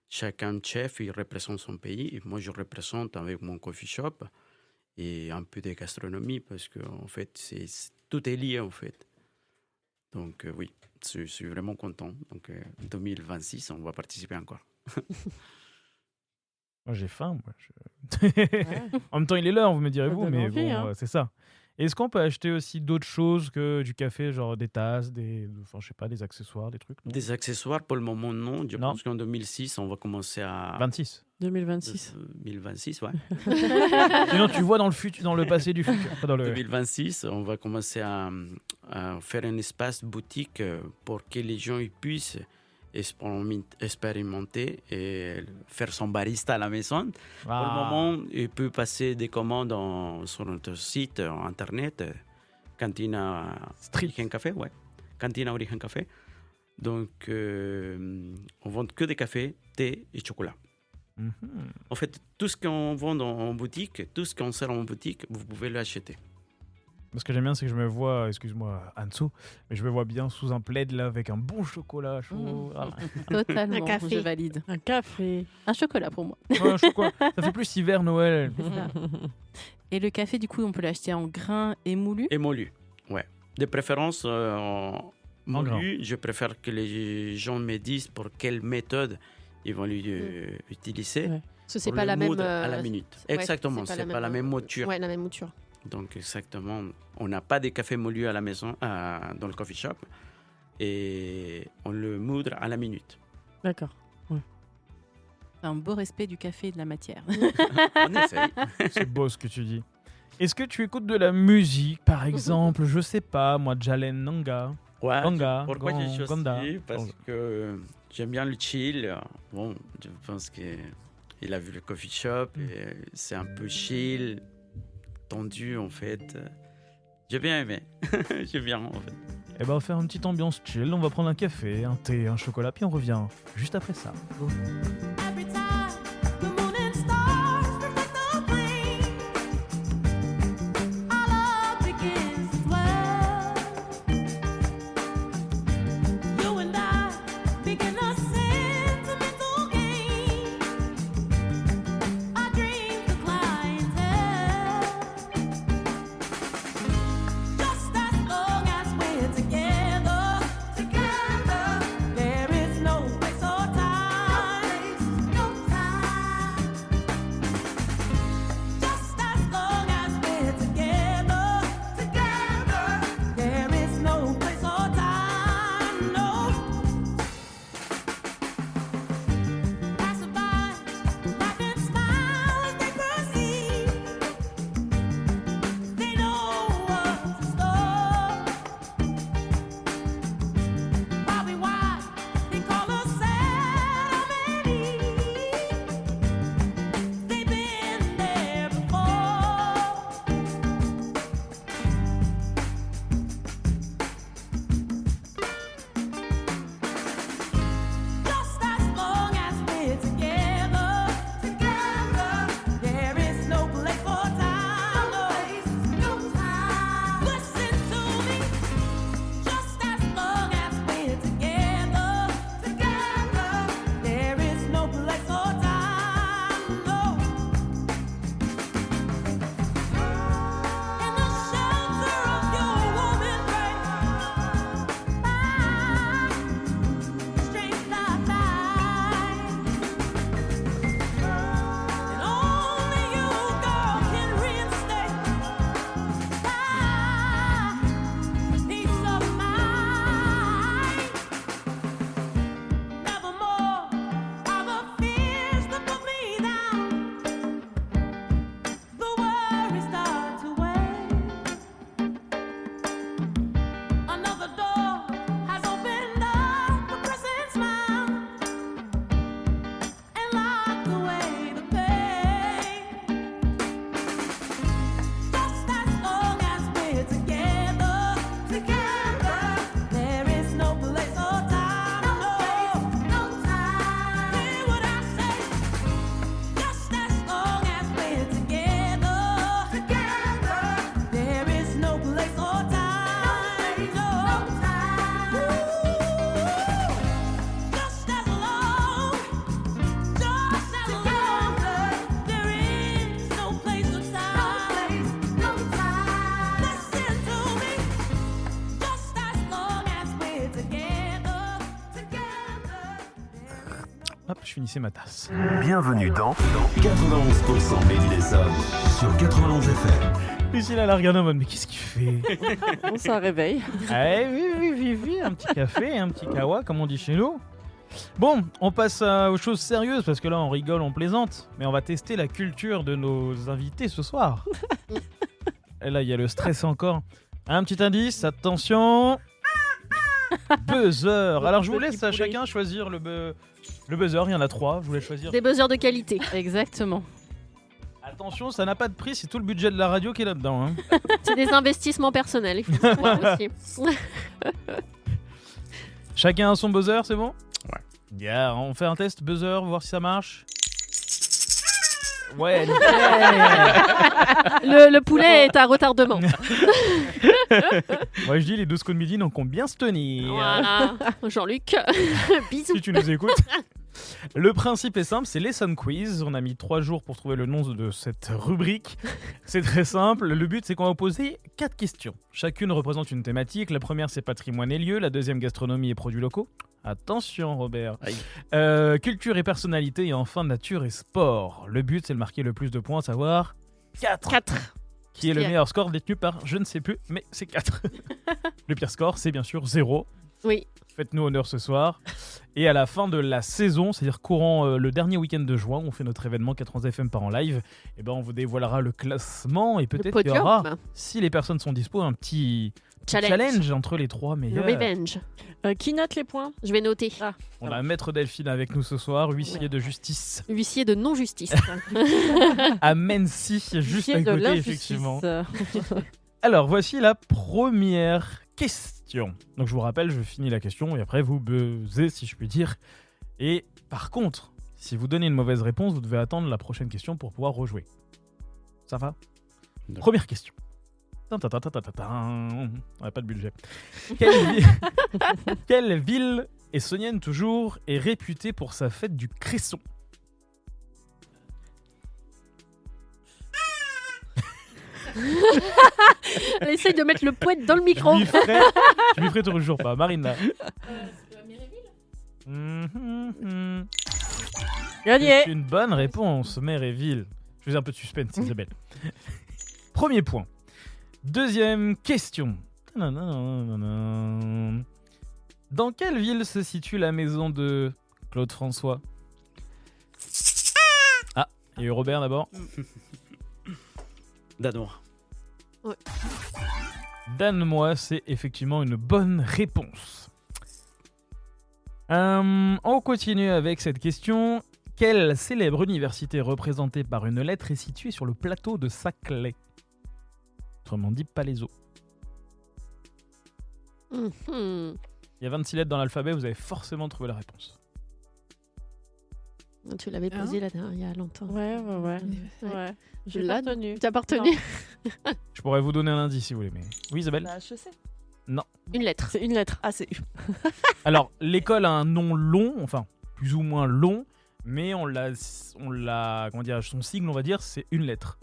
Chacun chef, il représente son pays. Et moi, je représente avec mon coffee shop et un peu de gastronomie parce qu'en fait, tout est lié, en fait. Donc, oui, je suis vraiment content. Donc, 2026, on va participer encore. Moi, j'ai faim. En même temps, il est l'heure, vous me direz-vous, donne mais envie, bon, hein. c'est ça. Est-ce qu'on peut acheter aussi d'autres choses que du café, genre des tasses, je sais pas, des accessoires, des trucs non Des accessoires, pour le moment, non. Je Non. pense qu'en 2006, on va commencer à... 26. 2026. 2026, ouais. Sinon, tu vois dans le passé du futur. Pas dans le... 2026, on va commencer à faire un espace boutique pour que les gens ils puissent expérimenter et faire son barista à la maison. Pour le moment, il peut passer des commandes sur notre site internet, Cantina Origen Café, ouais. Cantina Origen Café. Donc, on vend que des cafés, thé et chocolat. En fait, tout ce qu'on vend en boutique, tout ce qu'on sert en boutique, vous pouvez l'acheter. Ce que j'aime bien, c'est que je me vois, excuse-moi Anso, mais je me vois bien sous un plaid là avec un bon chocolat chaud. Totalement, Un café. je valide. Un café. Un chocolat pour moi. Ouais, un chocolat. Ça fait plus hiver, Noël. Et le café, du coup, on peut l'acheter en grains émoulus. Émoulu, ouais. De préférence en grains. moulu. Je préfère que les gens me disent pour quelle méthode ils vont l'utiliser. Ouais. Parce que c'est Pour pas le la même. moudre à la minute. Ouais, Exactement, c'est pas la même mouture. Ouais, la même mouture. Donc, exactement, on n'a pas de café moulu à la maison, dans le coffee shop, et on le moudre à la minute. D'accord. Un beau respect du café et de la matière. On essaye. C'est beau ce que tu dis. Est-ce que tu écoutes de la musique, par exemple, je sais pas, moi, Jalen Nanga? Ouais, Ganga, pourquoi j'ai choisi? Gonda. Parce que j'aime bien le chill. Bon, je pense qu'il a vu le coffee shop, et c'est un peu chill, tendu en fait. J'ai bien aimé. J'ai bien en fait. Eh ben, on va faire une petite ambiance chill, on va prendre un café, un thé, un chocolat, puis on revient juste après ça. Every time the moon and stars reflect the flame, our love begins to dwell. You and I begin a sentimental game. Our dreams of clientele. Just as long as we're together, there is no place or time. No time. Just as long as we're together, there is no place or time. No. Passerby, laugh and smile as they proceed. They know what's in store. While we watch, they call us sad and they've been there before. Just as long as we're together, there is no place or time. No time. Listen to me. Just as long as we're together, there is no place or time. No. In the shelter of your warm embrace, straight night, and only you, girl, can reinstate peace of mind. Nevermore are the fears that put me down. The worries start to weigh. Another door has opened up, a present smile, and locked away the pain. Just as long as we're together, there is no place or time. No time. Hear what I say. Just as long as we're together, there is no place or time. No time. Just as long, there is no place or time. Listen to me. Just as long as we're together. Hop, je finissais ma tasse. Bienvenue dans 91% Made in Essonne sur 91 FM. Lucille, elle a regardé en mode, mais qu'est-ce qu'il fait? On s'en réveille. Oui, un petit café, un petit kawa, comme on dit chez nous. Bon, on passe aux choses sérieuses parce que là on rigole, on plaisante, mais on va tester la culture de nos invités ce soir. Et là il y a le stress encore. Un petit indice, attention. Buzzer. Alors je vous laisse à chacun choisir le buzzer, il y en a 3, je vous laisse choisir. Des buzzers de qualité. Exactement. Attention, ça n'a pas de prix, c'est tout le budget de la radio qui est là-dedans. Hein. C'est des investissements personnels, il faut le savoir aussi. Chacun a son buzzer, c'est bon? Ouais. Yeah, on fait un test buzzer, voir si ça marche. Ouais, nickel. Le poulet est à retardement. Moi je dis les 12 coups de midi n'ont qu'on bien se tenir. Voilà. Jean-Luc, bisous. Si tu nous écoutes. Le principe est simple, c'est Lesson Quiz. On a mis 3 jours pour trouver le nom de cette rubrique. C'est très simple. Le but, c'est qu'on va poser 4 questions. Chacune représente une thématique. La première, c'est patrimoine et lieux. La deuxième, gastronomie et produits locaux. Attention, Robert. Culture et personnalité. Et enfin, nature et sport. Le but, c'est de marquer le plus de points, à savoir 4. Qui est le meilleur score détenu par je ne sais plus, mais c'est 4. Le pire score, c'est bien sûr 0. Oui. Faites-nous honneur ce soir. Et à la fin de la saison, c'est-à-dire courant le dernier week-end de juin, on fait notre événement 91 FM par en live. Et ben on vous dévoilera le classement et peut-être qu'il y aura, si les personnes sont dispo, un petit challenge entre les 3 meilleurs. Le revenge. Qui note les points? Je vais noter. On a un maître Delphine avec nous ce soir, huissier de justice. Huissier de non-justice. À Mency, juste à de côté, l'injustice. effectivement. Alors, voici la première question. Donc, je vous rappelle, je finis la question et après, vous buzzez, si je puis dire. Et par contre, si vous donnez une mauvaise réponse, vous devez attendre la prochaine question pour pouvoir rejouer. Ça va? Première question. On n'a pas de budget. Quelle ville essonnienne toujours est réputée pour sa fête du cresson? Elle essaye de mettre le poète dans le micro. Je lui ferai toujours pas. Marina. Gagné. C'est une bonne réponse, Méréville. Je faisais un peu de suspense, Isabelle. Premier point. Deuxième question. Dans quelle ville se situe la maison de Claude François? Ah, il y a eu Robert d'abord. Danois. Ouais. Donne-moi, c'est effectivement une bonne réponse. On continue avec cette question. Quelle célèbre université représentée par une lettre est située sur le plateau de Saclay? Autrement dit, Palaiseau. Il y a 26 lettres dans l'alphabet, vous avez forcément trouvé la réponse. Tu l'avais posé là il y a longtemps. Ouais. J'ai pas retenu. Tu as pas retenu? Je pourrais vous donner un indice si vous voulez, mais... Oui, Isabelle? La HEC. Non. Une lettre. C'est une lettre. Ah, c'est U. Alors, l'école a un nom long, enfin, plus ou moins long, mais on l'a, comment dire, son sigle, on va dire, c'est une lettre.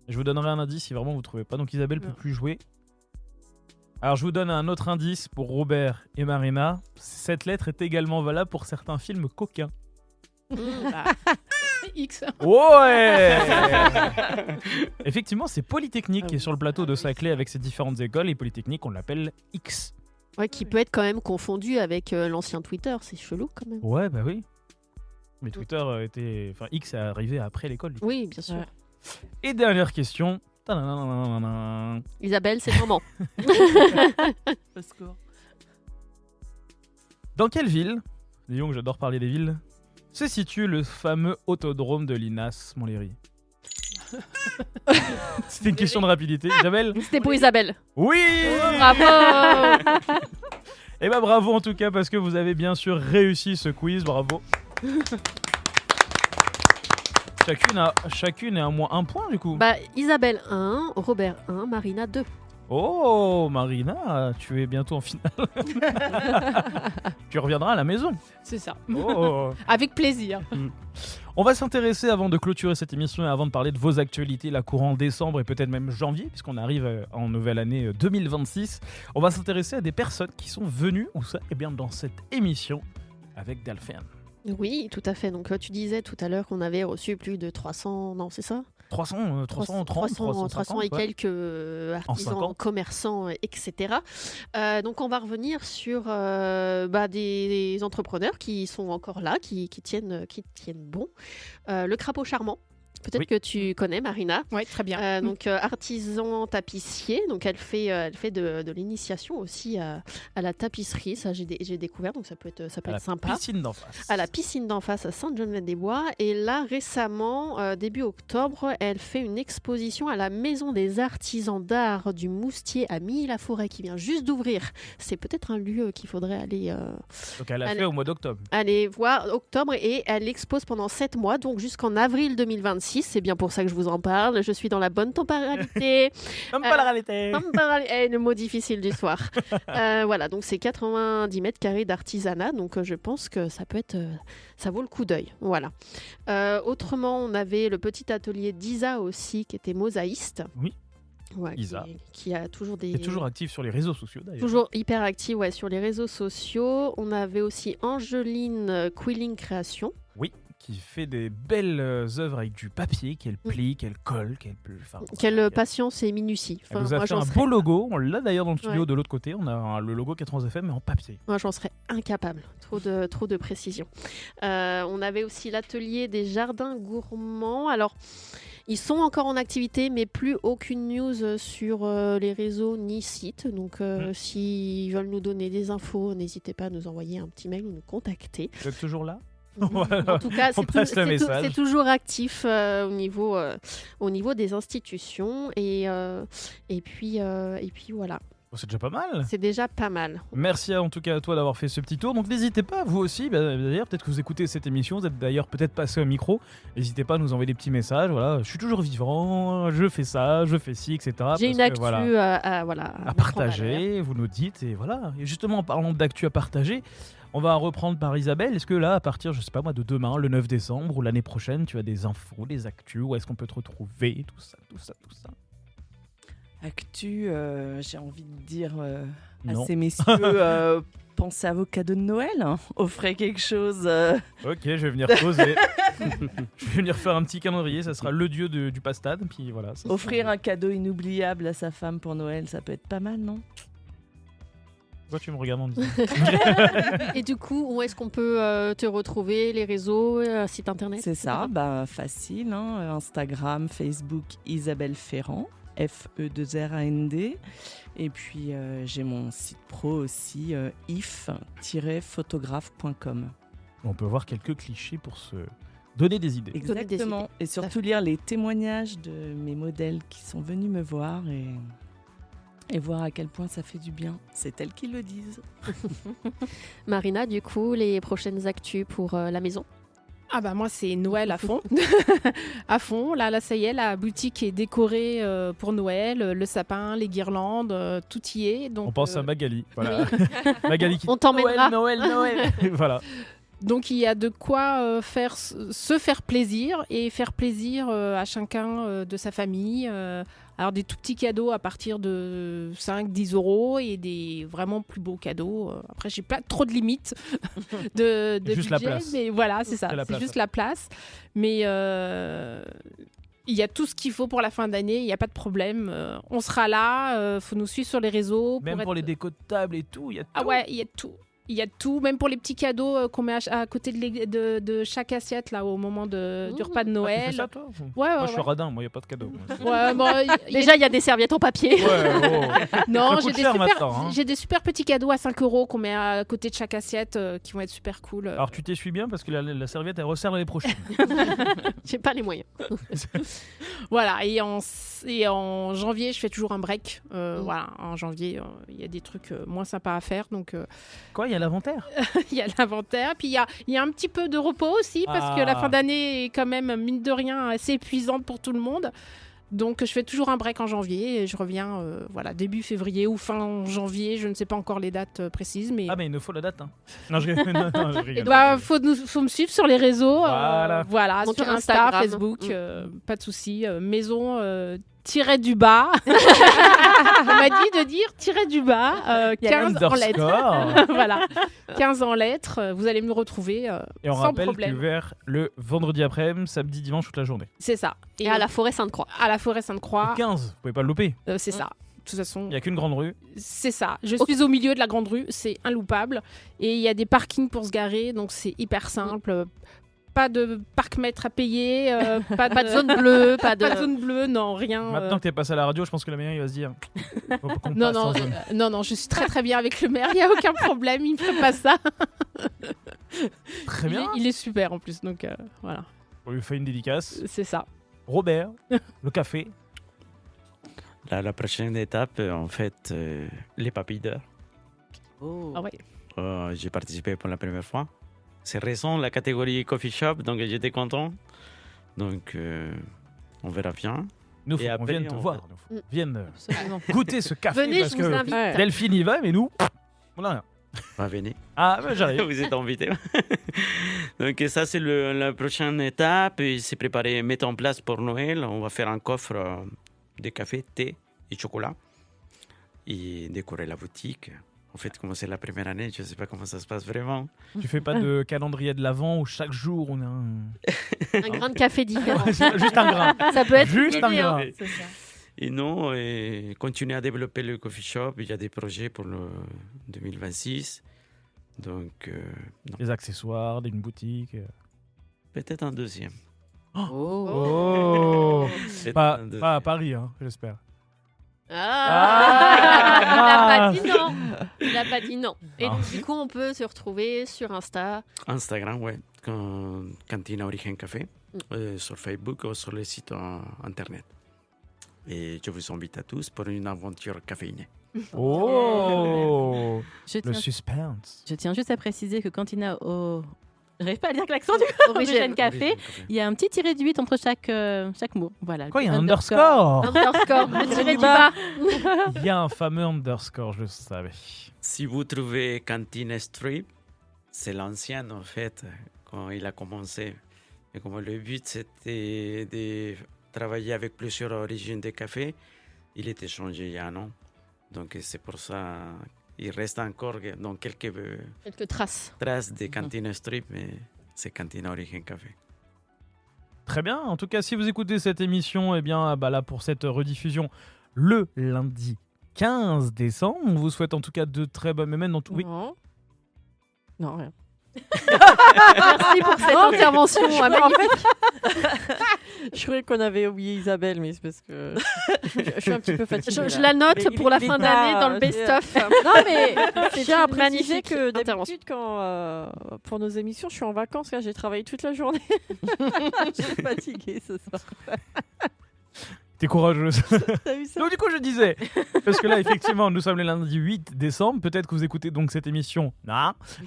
Je vous donnerai un indice si vraiment vous ne trouvez pas. Donc Isabelle ne peut plus jouer. Alors je vous donne un autre indice pour Robert et Marina. Cette lettre est également valable pour certains films coquins. X. Ouais. Effectivement, c'est Polytechnique qui est sur le plateau de Saclay avec ses différentes écoles. Et Polytechnique, on l'appelle X. Ouais, qui peut être quand même confondu avec l'ancien Twitter. C'est chelou quand même. Ouais, bah oui. Mais Twitter était... Enfin, X est arrivé après l'école. Du coup. Oui, bien sûr. Ouais. Et dernière question. Isabelle, c'est le moment. Le score. Dans quelle ville, disons que j'adore parler des villes, se situe le fameux autodrome de Linas Montlhéry? C'était une question de rapidité. Isabelle? C'était pour Isabelle. Oui. Bravo. Eh ben bravo en tout cas parce que vous avez bien sûr réussi ce quiz. Bravo. Chacune est à moins 1 point du coup. Bah Isabelle 1, Robert 1, Marina 2. Oh Marina, tu es bientôt en finale. Tu reviendras à la maison. C'est ça. Oh. Avec plaisir. On va s'intéresser avant de clôturer cette émission et avant de parler de vos actualités là courant décembre et peut-être même janvier puisqu'on arrive en nouvelle année 2026. On va s'intéresser à des personnes qui sont venues où ça et bien dans cette émission avec Delphine. Oui, tout à fait. Donc tu disais tout à l'heure qu'on avait reçu plus de 300... Non, c'est ça 330, 300 et quelques artisans, 50. commerçants, etc. Donc on va revenir sur des entrepreneurs qui sont encore là, qui tiennent bon. Le crapaud charmant. Peut-être que tu connais Marina. Oui, très bien. Donc artisan tapissier. Donc elle fait de l'initiation aussi à la tapisserie. Ça j'ai découvert. Donc ça peut être sympa. Piscine d'en face. À la piscine d'en face à Saint-Jean-de-Des-Bois. Et là récemment, début octobre, elle fait une exposition à la Maison des Artisans d'Art du Moustier à Milly-la-Forêt qui vient juste d'ouvrir. C'est peut-être un lieu qu'il faudrait aller. Donc elle a fait au mois d'octobre. Allez voir octobre et elle expose pendant 7 mois, donc jusqu'en avril 2026. C'est bien pour ça que je vous en parle. Je suis dans la bonne temporalité. Le mot difficile du soir. Voilà, donc c'est 90 mètres carrés d'artisanat. Donc je pense que ça vaut le coup d'œil. Voilà. Autrement, on avait le petit atelier d'Isa aussi, qui était mosaïste. Oui. Ouais, Isa. Qui a toujours Qui est toujours active sur les réseaux sociaux d'ailleurs. Toujours hyper active sur les réseaux sociaux. On avait aussi Angeline Quilling Création. Oui, qui fait des belles œuvres avec du papier qu'elle plie, qu'elle colle, Quelle patience et minutie. Elle nous a fait un beau logo. On l'a d'ailleurs dans le studio de l'autre côté. On a le logo 80 FM mais en papier. Moi, j'en serais incapable. Trop de précision. On avait aussi l'atelier des jardins gourmands. Alors, ils sont encore en activité, mais plus aucune news sur les réseaux ni sites. Donc, s'ils veulent nous donner des infos, n'hésitez pas à nous envoyer un petit mail ou nous contacter. Vous êtes toujours là ? En tout cas, c'est toujours actif au niveau des institutions. Et puis voilà. C'est déjà pas mal. C'est déjà pas mal. Merci en tout cas à toi d'avoir fait ce petit tour. Donc n'hésitez pas, vous aussi, d'ailleurs, peut-être que vous écoutez cette émission, vous êtes d'ailleurs peut-être passé au micro. N'hésitez pas à nous envoyer des petits messages. Voilà, je suis toujours vivant, je fais ça, je fais ci, etc. J'ai une actu à partager, vous nous dites. Et voilà. Et justement, en parlant d'actu à partager, on va reprendre par Isabelle. Est-ce que là, à partir, je sais pas moi, de demain, le 9 décembre ou l'année prochaine, tu as des infos, des actus, où est-ce qu'on peut te retrouver, tout ça. Actu, j'ai envie de dire à ces messieurs, pensez à vos cadeaux de Noël, hein. Offrez quelque chose. Ok, je vais venir poser. Je vais venir faire un petit calendrier, ça sera le dieu du pastade. Puis voilà, offrir un cadeau inoubliable à sa femme pour Noël, ça peut être pas mal, non ? Pourquoi tu me regardes en disant Et du coup, où est-ce qu'on peut te retrouver ? Les réseaux, site internet ? C'est ça, facile, hein. Instagram, Facebook, Isabelle Ferrand. F-E-2-R-A-N-D. Et puis j'ai mon site pro aussi, if-photographe.com. On peut voir quelques clichés pour se donner des idées. Exactement. Et surtout lire les témoignages de mes modèles qui sont venus me voir et voir à quel point ça fait du bien. C'est elles qui le disent. Marina, du coup, les prochaines actus pour la maison ? Ah bah moi c'est Noël à fond. À fond, là ça y est, la boutique est décorée pour Noël, le sapin, les guirlandes, tout y est. Donc, on pense à Magali. Voilà. Magali qui on t'emmènera. Noël. Voilà. Donc il y a de quoi se faire plaisir et faire plaisir à chacun de sa famille. Alors des tout petits cadeaux à partir de 5-10 euros et des vraiment plus beaux cadeaux. Après j'ai pas trop de limites de juste budget, la place. Mais voilà, c'est ça, c'est juste la place. Mais il y a tout ce qu'il faut pour la fin d'année, il n'y a pas de problème. On sera là, faut nous suivre sur les réseaux. Même pour les décos de table et tout, il y a tout. Ah ouais, il y a tout. Il y a tout, même pour les petits cadeaux qu'on met à côté de chaque assiette là, au moment du repas de Noël. Tu fais ça, toi ? Ouais, moi, je suis radin, moi, il n'y a pas de cadeaux. Ouais, bon, déjà, il y a des serviettes en papier. Non, j'ai des super petits cadeaux à 5 euros qu'on met à côté de chaque assiette qui vont être super cool. Alors, tu t'essuies bien parce que la serviette, elle resserre l'année prochaine. J'ai pas les moyens. Voilà, et en janvier, je fais toujours un break. Voilà, en janvier, il y a des trucs moins sympas à faire. Donc, quoi, il y a l'inventaire. Il y a l'inventaire, puis il y a un petit peu de repos aussi, parce que la fin d'année est quand même, mine de rien, assez épuisante pour tout le monde. Donc je fais toujours un break en janvier et je reviens début février ou fin janvier, je ne sais pas encore les dates précises. Mais... Ah mais il nous faut la date. Hein. Non, je rigole. Faut me suivre sur les réseaux, voilà sur Instagram, Facebook, pas de souci. Maison tiret du bas. On m'a dit de dire tiret du bas, Il y a 15 en lettres. l'underscore. Voilà, 15 en lettres. Vous allez me retrouver Et on sans rappelle problème. que vers le vendredi après-midi, samedi, dimanche, toute la journée. C'est ça. Et à la forêt Sainte-Croix. À la forêt Sainte-Croix, Au 15, vous pouvez pas le louper. c'est ça. De toute façon, Il n'y a qu'une grande rue. c'est ça. Je suis au milieu de la grande rue, c'est inloupable. Et il y a des parkings pour se garer, donc c'est hyper simple. Pas de parc-mètre à payer, pas Pas de zone bleue, pas de... pas de zone bleue, non, rien. Maintenant que tu es passé à la radio, je pense que la mairie va se dire faut qu'on Non, passe non, en zone. non, je suis très très bien avec le maire, il n'y a aucun problème, il ne fait pas ça. Très bien. Il est super en plus, donc voilà, On lui fait une dédicace. c'est ça. Robert, le café. La prochaine étape, en fait, les papilles d'or. Ah ouais. J'ai participé pour la première fois. C'est récent, la catégorie coffee shop, donc j'étais content. Donc, on verra bien. Nous, Et faut qu'on après, vienne te on voir. va- Nous, faut qu'on vienne Absolument. goûter ce café. Venez, parce je vous que invite. Ouais. Delphine y va, mais nous, on a rien. Va venir. Ah, bah, j'arrive. Vous êtes invités. Donc, ça, c'est la prochaine étape. Et c'est préparé, mettre en place pour Noël. On va faire un coffre de café, thé et chocolat. Et décorer la boutique. En fait, comme c'est la première année, je ne sais pas comment ça se passe vraiment. Tu fais pas de calendrier de l'avant où chaque jour on a un. Un grain de café différent. Juste un grain. Ça peut être Juste une un idée, hein. grain. C'est ça. Et non, et continuer à développer le coffee shop. Il y a des projets pour le 2026. Donc, non. Des accessoires, une boutique. Peut-être un deuxième. Oh, Peut-être pas, un deuxième. pas à Paris, hein, j'espère. Ah, il n'a Ah. pas dit non. Il n'a pas dit non. Et donc, du coup, on peut se retrouver sur Insta. Instagram, ouais. Cantina Origen Café. Sur Facebook ou sur le site internet. Et je vous invite à tous pour une aventure caféinée. Oh, Je le tiens, suspense. je tiens juste à préciser que Cantina j'arrive pas à dire que l'accent du coup, Origine Café, il y a un petit tiré du 8 entre chaque mot. Voilà. Quoi, il y a un underscore Underscore, le tiré du bas. Il y a un fameux underscore, je le savais. Si vous trouvez Cantina Strip, c'est l'ancien en fait, quand il a commencé. Et comme le but c'était de travailler avec plusieurs origines de café, il était changé il y a un an. Donc c'est pour ça il reste encore dans quelques Quelques traces. traces de Cantina Strip, mais c'est Cantina Origen Café. Très bien. En tout cas, si vous écoutez cette émission, eh bien, bah là, pour cette rediffusion, le lundi 15 décembre, on vous souhaite en tout cas de très bonnes... Mais même dans tout... Oui. Non. Non, rien. Merci pour cette intervention. En fait, je croyais qu'on avait oublié Isabelle, mais c'est parce que je suis un petit peu fatiguée. Je là. la note Mais pour la il fin est d'année pas, dans le best-of. Non, mais C'est je tiens à une préciser magnifique que intervention. d'habitude, quand pour nos émissions, je suis en vacances. Là, j'ai travaillé toute la journée. Je suis fatiguée ce soir. T'es courageuse. T'as vu ça? Donc du coup, je disais, parce que là, effectivement, nous sommes le lundi 8 décembre. Peut-être que vous écoutez donc cette émission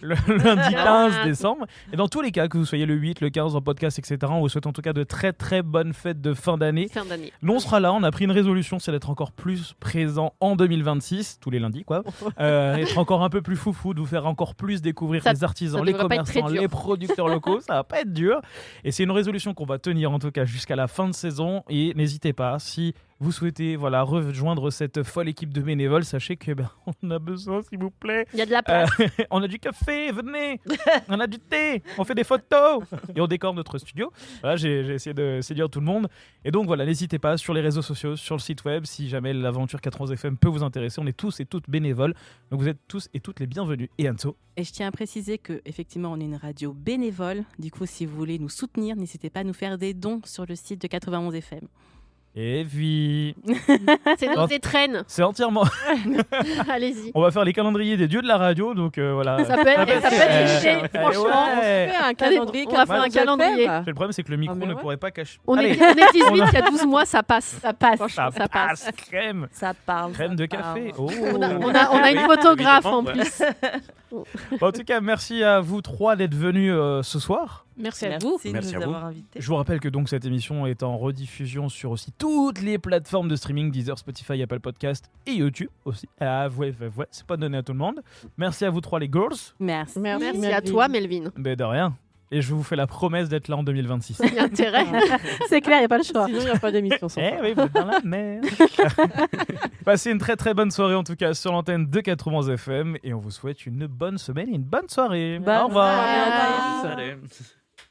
le lundi 15 décembre. Et dans tous les cas, que vous soyez le 8, le 15 en podcast, etc., on vous souhaite en tout cas de très très bonnes fêtes de fin d'année. Fin d'année. Nous, on sera là. On a pris une résolution, c'est d'être encore plus présent en 2026, tous les lundis, quoi. Être encore un peu plus foufou, de vous faire encore plus découvrir Ça- les artisans, ça les devrait pas être très commerçants, dur. les producteurs locaux. Ça va pas être dur. Et c'est une résolution qu'on va tenir en tout cas jusqu'à la fin de saison. Et n'hésitez pas, si vous souhaitez rejoindre cette folle équipe de bénévoles, sachez que on a besoin, s'il vous plaît. Il y a de la place. On a du café, venez. On a du thé, on fait des photos et on décore notre studio. Voilà, j'ai essayé de séduire tout le monde. Et donc voilà, n'hésitez pas sur les réseaux sociaux, sur le site web, si jamais l'aventure 91 FM peut vous intéresser. On est tous et toutes bénévoles, donc vous êtes tous et toutes les bienvenus. Et Anso, Et je tiens à préciser qu'effectivement, on est une radio bénévole. Du coup, si vous voulez nous soutenir, n'hésitez pas à nous faire des dons sur le site de 91 FM. et puis C'est nos étrennes. c'est entièrement. Allez-y. On va faire les calendriers des dieux de la radio, donc voilà. Ça peut être léger, franchement. On fait un calendrier. on va faire un calendrier. Le problème, c'est que le micro mais ne ouais. pourrait pas cacher. On Allez, est 18, il y a 12 mois, ça passe. Ça passe. ça Ça passe. passe. Crème. Ça parle. Crème ça de parle. café. Oh. On a une photographe en Évidemment, plus. En tout cas, merci à vous trois d'être venus ce soir. Merci à vous. Merci de Merci nous à vous. avoir invités. Je vous rappelle que donc cette émission est en rediffusion sur aussi toutes les plateformes de streaming, Deezer, Spotify, Apple Podcast et YouTube aussi. Ah ouais, c'est pas donné à tout le monde. Merci à vous trois les girls. Merci. Merci à toi, Melvin. Ben de rien. Et je vous fais la promesse d'être là en 2026. Il y a intérêt. C'est clair, il n'y a pas le choix. Sinon, il n'y a pas d'émission sans Eh toi. oui, vous êtes dans la mer. Passez une très très bonne soirée en tout cas sur l'antenne de 91 FM et on vous souhaite une bonne semaine et une bonne soirée. Bonne Au revoir. soirée. Salut.